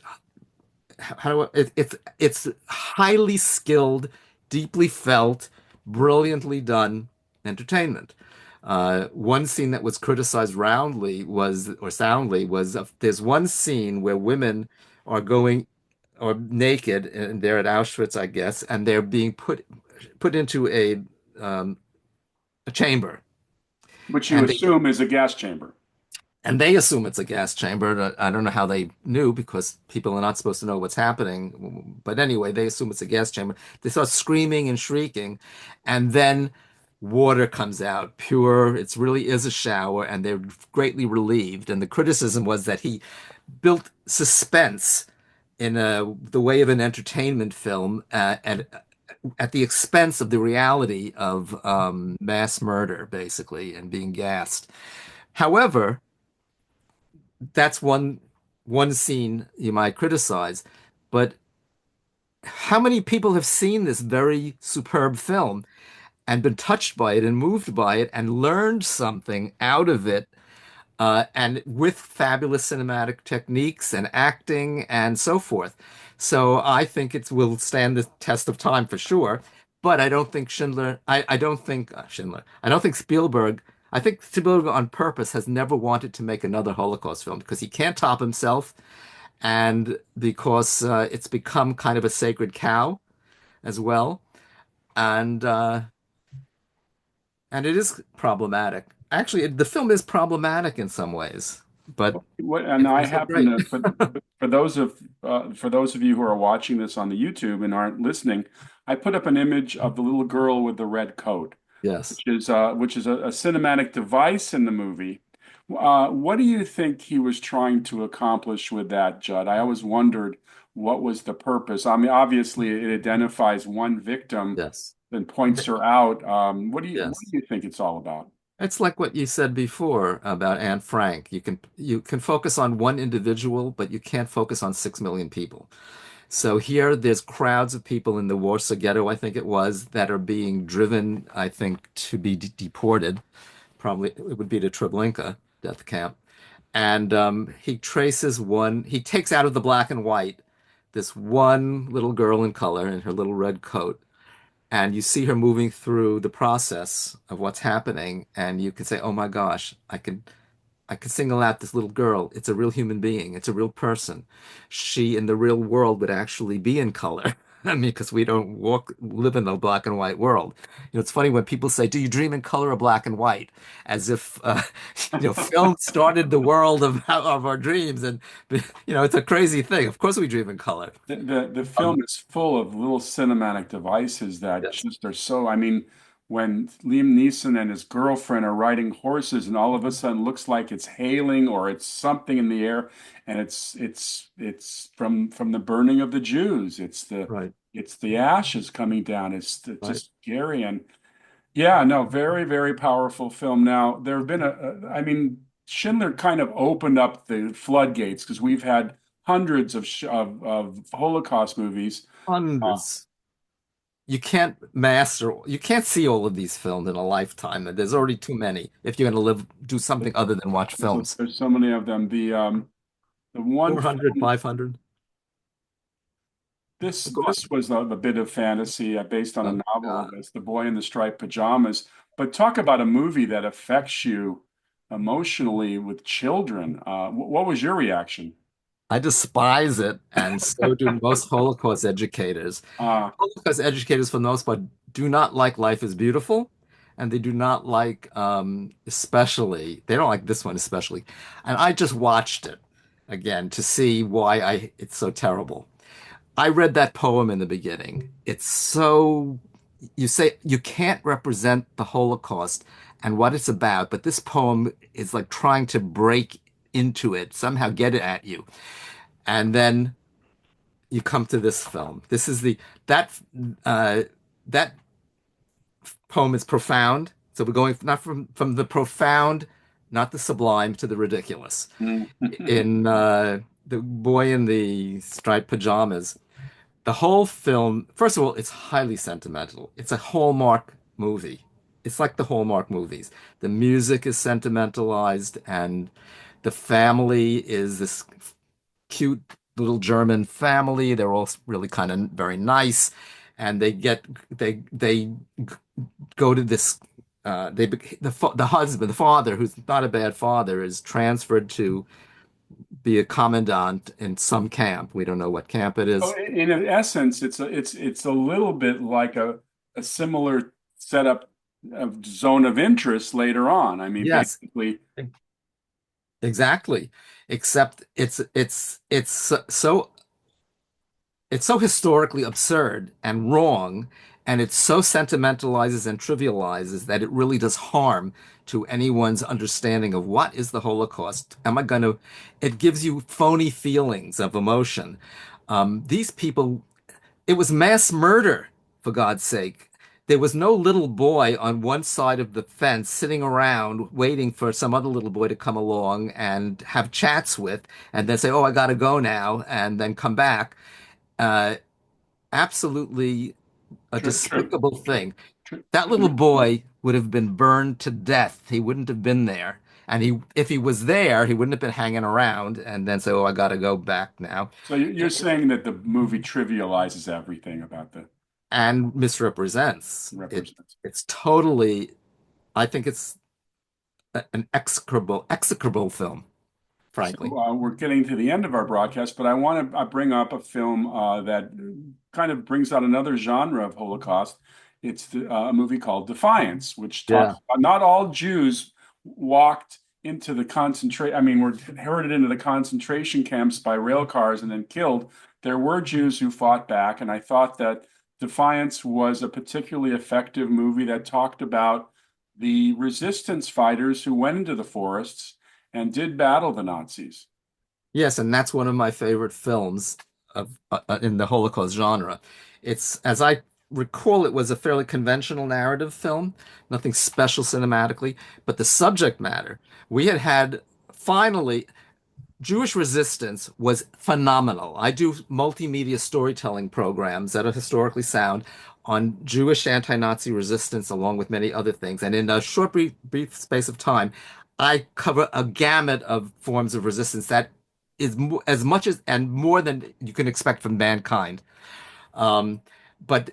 Speaker 2: it's highly skilled, deeply felt, brilliantly done entertainment. One scene that was criticized roundly was, or soundly, was there's one scene where women are going or naked and they're at Auschwitz, I guess, and they're being put into a chamber,
Speaker 1: which you
Speaker 2: and they
Speaker 1: assume is a gas chamber.
Speaker 2: they assume it's a gas chamber. I don't know how they knew because people are not supposed to know what's happening. But anyway, they assume it's a gas chamber. They start screaming and shrieking, and then water comes out pure. It really is a shower, and they're greatly relieved. And the criticism was that he built suspense in the way of an entertainment film at the expense of the reality of mass murder, basically, and being gassed. However, that's one scene you might criticize, but how many people have seen this very superb film and been touched by it and moved by it and learned something out of it, and with fabulous cinematic techniques and acting and so forth. So I think it will stand the test of time for sure. But I don't think I don't think Schindler, I don't think Spielberg, I think Spielberg on purpose has never wanted to make another Holocaust film because he can't top himself and because it's become kind of a sacred cow as well. And and it is problematic. Actually, the film is problematic in some ways, but
Speaker 1: And
Speaker 2: it's
Speaker 1: I
Speaker 2: also
Speaker 1: happen
Speaker 2: great.
Speaker 1: to, for those of you who are watching this on the YouTube and aren't listening, I put up an image of the little girl with the red coat,
Speaker 2: Yes.
Speaker 1: which is a cinematic device in the movie. What do you think he was trying to accomplish with that, Judd? I always wondered what was the purpose. I mean, obviously, it identifies one victim
Speaker 2: Yes.
Speaker 1: and points her out. What
Speaker 2: Yes.
Speaker 1: do you think it's all about?
Speaker 2: It's like what you said before about Anne Frank. You can focus on one individual, but you can't focus on 6 million people. So here there's crowds of people in the Warsaw Ghetto, I think it was, that are being driven, I think, to be deported. Probably it would be to Treblinka death camp. And he takes out of the black and white this one little girl in color in her little red coat, and you see her moving through the process of what's happening, and you can say, "Oh my gosh, I could single out this little girl. It's a real human being. It's a real person. She in the real world would actually be in color." I mean, because we don't live in a black and white world. It's funny when people say, "Do you dream in color or black and white?" As if film started the world of our dreams, and it's a crazy thing. Of course, we dream in color.
Speaker 1: The
Speaker 2: Um,
Speaker 1: film is full of little cinematic devices that
Speaker 2: yes,
Speaker 1: just are so, I mean, when Liam Neeson and his girlfriend are riding horses and all of a sudden looks like it's hailing or it's something in the air and it's from the burning of the Jews.
Speaker 2: right,
Speaker 1: It's the ashes coming down. It's
Speaker 2: right.
Speaker 1: just scary and yeah, no, very, very powerful film. Now, there have been I mean, Schindler kind of opened up the floodgates because we've had hundreds of Holocaust movies. Uh,
Speaker 2: Hundreds. You can't see all of these films in a lifetime. There's already too many if you're going to do something other than watch films.
Speaker 1: there's so many of them. The one
Speaker 2: 400,
Speaker 1: film,
Speaker 2: 500. Go
Speaker 1: this
Speaker 2: on.
Speaker 1: was a bit of fantasy based on
Speaker 2: Oh,
Speaker 1: a novel.
Speaker 2: God.
Speaker 1: It's The Boy in the Striped Pajamas. But talk about a movie that affects you emotionally with children. What was your reaction?
Speaker 2: I despise it, and so do most Holocaust educators.
Speaker 1: Uh,
Speaker 2: Holocaust educators, for the most part, do not like Life is Beautiful, and they do not like, they don't like this one especially. And I just watched it again to see why it's so terrible. I read that poem in the beginning. You say you can't represent the Holocaust and what it's about, but this poem is like trying to break into it, somehow get it at you. And then you come to this film. This is the that uh, that poem is profound. So we're going not from the profound, not the sublime, to the ridiculous.
Speaker 1: Mm.
Speaker 2: In The Boy in the Striped Pajamas, the whole film, first of all, it's highly sentimental. It's a Hallmark movie. It's like the Hallmark movies. The music is sentimentalized, and the family is this cute little German family. They're all really kind of very nice, and they go to this. The husband, the father, who's not a bad father, is transferred to be a commandant in some camp. We don't know what camp it
Speaker 1: So
Speaker 2: is.
Speaker 1: in essence, it's a little bit like a similar setup of zone of interest later on. I mean,
Speaker 2: Yes,
Speaker 1: basically,
Speaker 2: exactly. Except it's so historically absurd and wrong, and it so sentimentalizes and trivializes that it really does harm to anyone's understanding of what is the Holocaust. Am I going to? It gives you phony feelings of emotion. These people, it was mass murder, for God's sake. There was no little boy on one side of the fence sitting around waiting for some other little boy to come along and have chats with, and then say, "Oh, I gotta go now," and then come back. Uh, Absolutely a
Speaker 1: true, true,
Speaker 2: despicable thing.
Speaker 1: true,
Speaker 2: That little
Speaker 1: true.
Speaker 2: boy would have been burned to death. He wouldn't have been there. And if he was there, he wouldn't have been hanging around and then say, "Oh, I gotta go back now,"
Speaker 1: So you're saying that the movie trivializes everything about the
Speaker 2: and misrepresents it.
Speaker 1: represents.
Speaker 2: It's totally, I think it's an execrable film, frankly.
Speaker 1: So we're getting to the end of our broadcast, but I want to bring up a film that kind of brings out another genre of Holocaust. It's a movie called Defiance, which talks
Speaker 2: Yeah.
Speaker 1: about not all Jews walked into the concentration. I mean, were herded into the concentration camps by rail cars and then killed. There were Jews who fought back, and I thought that Defiance was a particularly effective movie that talked about the resistance fighters who went into the forests and did battle the Nazis.
Speaker 2: Yes, and that's one of my favorite films in the Holocaust genre. It's, as I recall, it was a fairly conventional narrative film, nothing special cinematically, but the subject matter, we had finally Jewish resistance was phenomenal. I do multimedia storytelling programs that are historically sound on Jewish anti-Nazi resistance, along with many other things. And in a short, brief space of time, I cover a gamut of forms of resistance that is as much as and more than you can expect from mankind. Um, but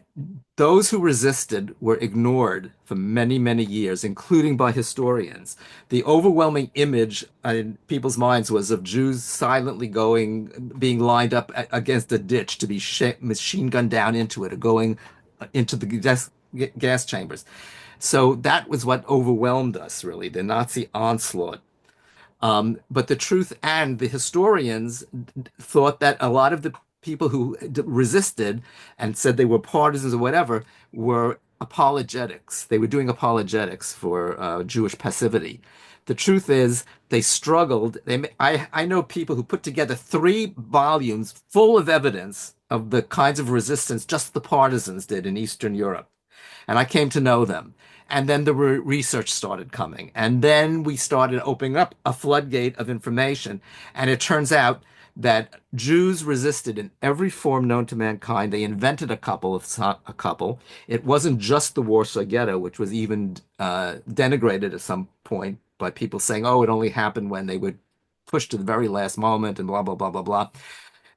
Speaker 2: those who resisted were ignored for many, many years, including by historians. The overwhelming image in people's minds was of Jews silently being lined up against a ditch to be machine gunned down into it, or going into the gas chambers. So that was what overwhelmed us, really, the Nazi onslaught. But the truth and the historians thought that a lot of the people who resisted and said they were partisans or whatever were apologetics. They were doing apologetics for Jewish passivity. The truth is, they struggled. I know people who put together 3 volumes full of evidence of the kinds of resistance just the partisans did in Eastern Europe. And I came to know them. And then the research started coming. And then we started opening up a floodgate of information. And it turns out that Jews resisted in every form known to mankind. They invented a couple. It wasn't just the Warsaw Ghetto, which was even denigrated at some point by people saying, "Oh, it only happened when they would push to the very last moment," and blah, blah, blah, blah, blah.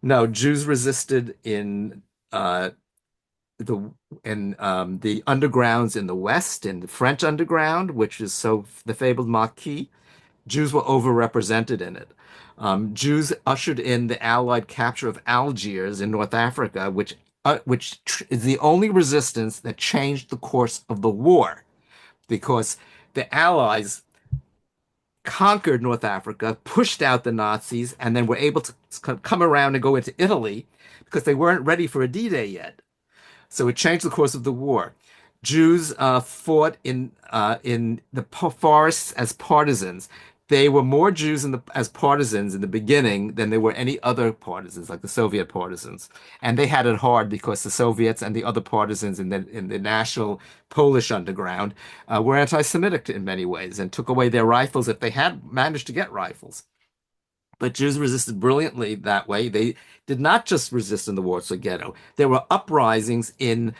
Speaker 2: No, Jews resisted uh, the the undergrounds in the West, in the French underground, which is so the fabled Maquis. Jews were overrepresented in it. Jews ushered in the Allied capture of Algiers in North Africa, which is the only resistance that changed the course of the war, because the Allies conquered North Africa, pushed out the Nazis, and then were able to come around and go into Italy because they weren't ready for a D-Day yet. So it changed the course of the war. Jews fought in the forests as partisans. They were more Jews as partisans in the beginning than there were any other partisans, like the Soviet partisans, and they had it hard because the Soviets and the other partisans in the national Polish underground were anti-Semitic in many ways and took away their rifles if they had managed to get rifles. But Jews resisted brilliantly that way. They did not just resist in the Warsaw Ghetto. There were uprisings in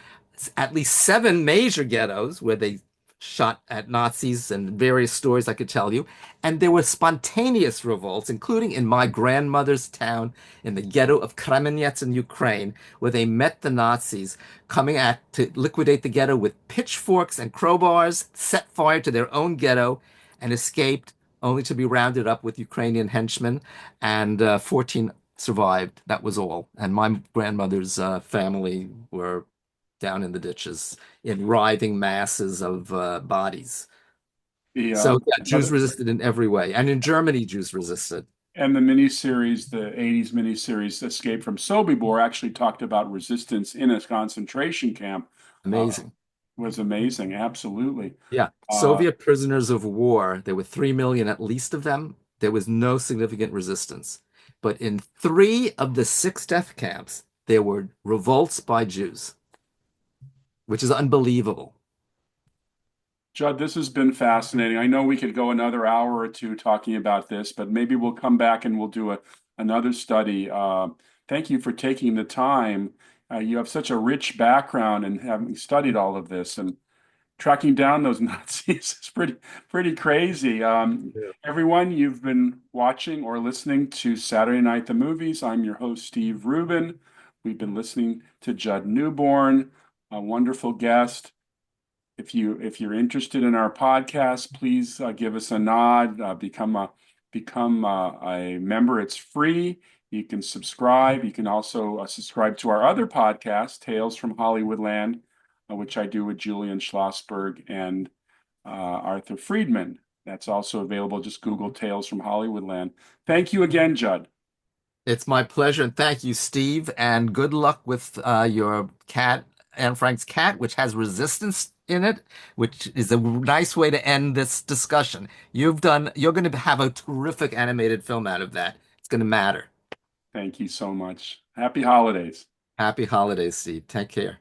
Speaker 2: at least seven major ghettos where they shot at Nazis and various stories I could tell you. And there were spontaneous revolts, including in my grandmother's town in the ghetto of Kremenets in Ukraine, where they met the Nazis coming at to liquidate the ghetto with pitchforks and crowbars, set fire to their own ghetto, and escaped only to be rounded up with Ukrainian henchmen, and 14 survived. That was all. And my grandmother's family were down in the ditches in writhing masses of bodies.
Speaker 1: The
Speaker 2: So yeah, Jews
Speaker 1: other
Speaker 2: resisted in every way. And in Germany, Jews resisted.
Speaker 1: and the miniseries, the '80s miniseries "Escape from Sobibor," actually talked about resistance in a concentration camp. Uh,
Speaker 2: Amazing.
Speaker 1: was amazing, absolutely.
Speaker 2: Yeah.
Speaker 1: Uh,
Speaker 2: Soviet prisoners of war, there were 3 million at least of them. There was no significant resistance. But in three of the six death camps, there were revolts by Jews, which is unbelievable.
Speaker 1: Judd, this has been fascinating. I know we could go another hour or two talking about this, but maybe we'll come back and we'll do another study. Thank you for taking the time. You have such a rich background and having studied all of this, and tracking down those Nazis is pretty crazy.
Speaker 2: Yeah.
Speaker 1: Everyone, you've been watching or listening to Saturday Night the Movies. I'm your host, Steve Rubin. We've been listening to Jud Newborn, a wonderful guest. If you're interested in our podcast, please give us a nod. Become a member. It's free. You can subscribe. You can also subscribe to our other podcast, Tales from Hollywoodland, which I do with Julian Schlossberg and Arthur Friedman. That's also available. Just Google Tales from Hollywoodland. Thank you again, Judd.
Speaker 2: It's my pleasure, and thank you, Steve. And good luck with your cat, Anne Frank's cat, which has resistance in it, which is a nice way to end this discussion. You're going to have a terrific animated film out of that. It's going to matter.
Speaker 1: Thank you so much. Happy holidays.
Speaker 2: Happy holidays, Steve. Take care.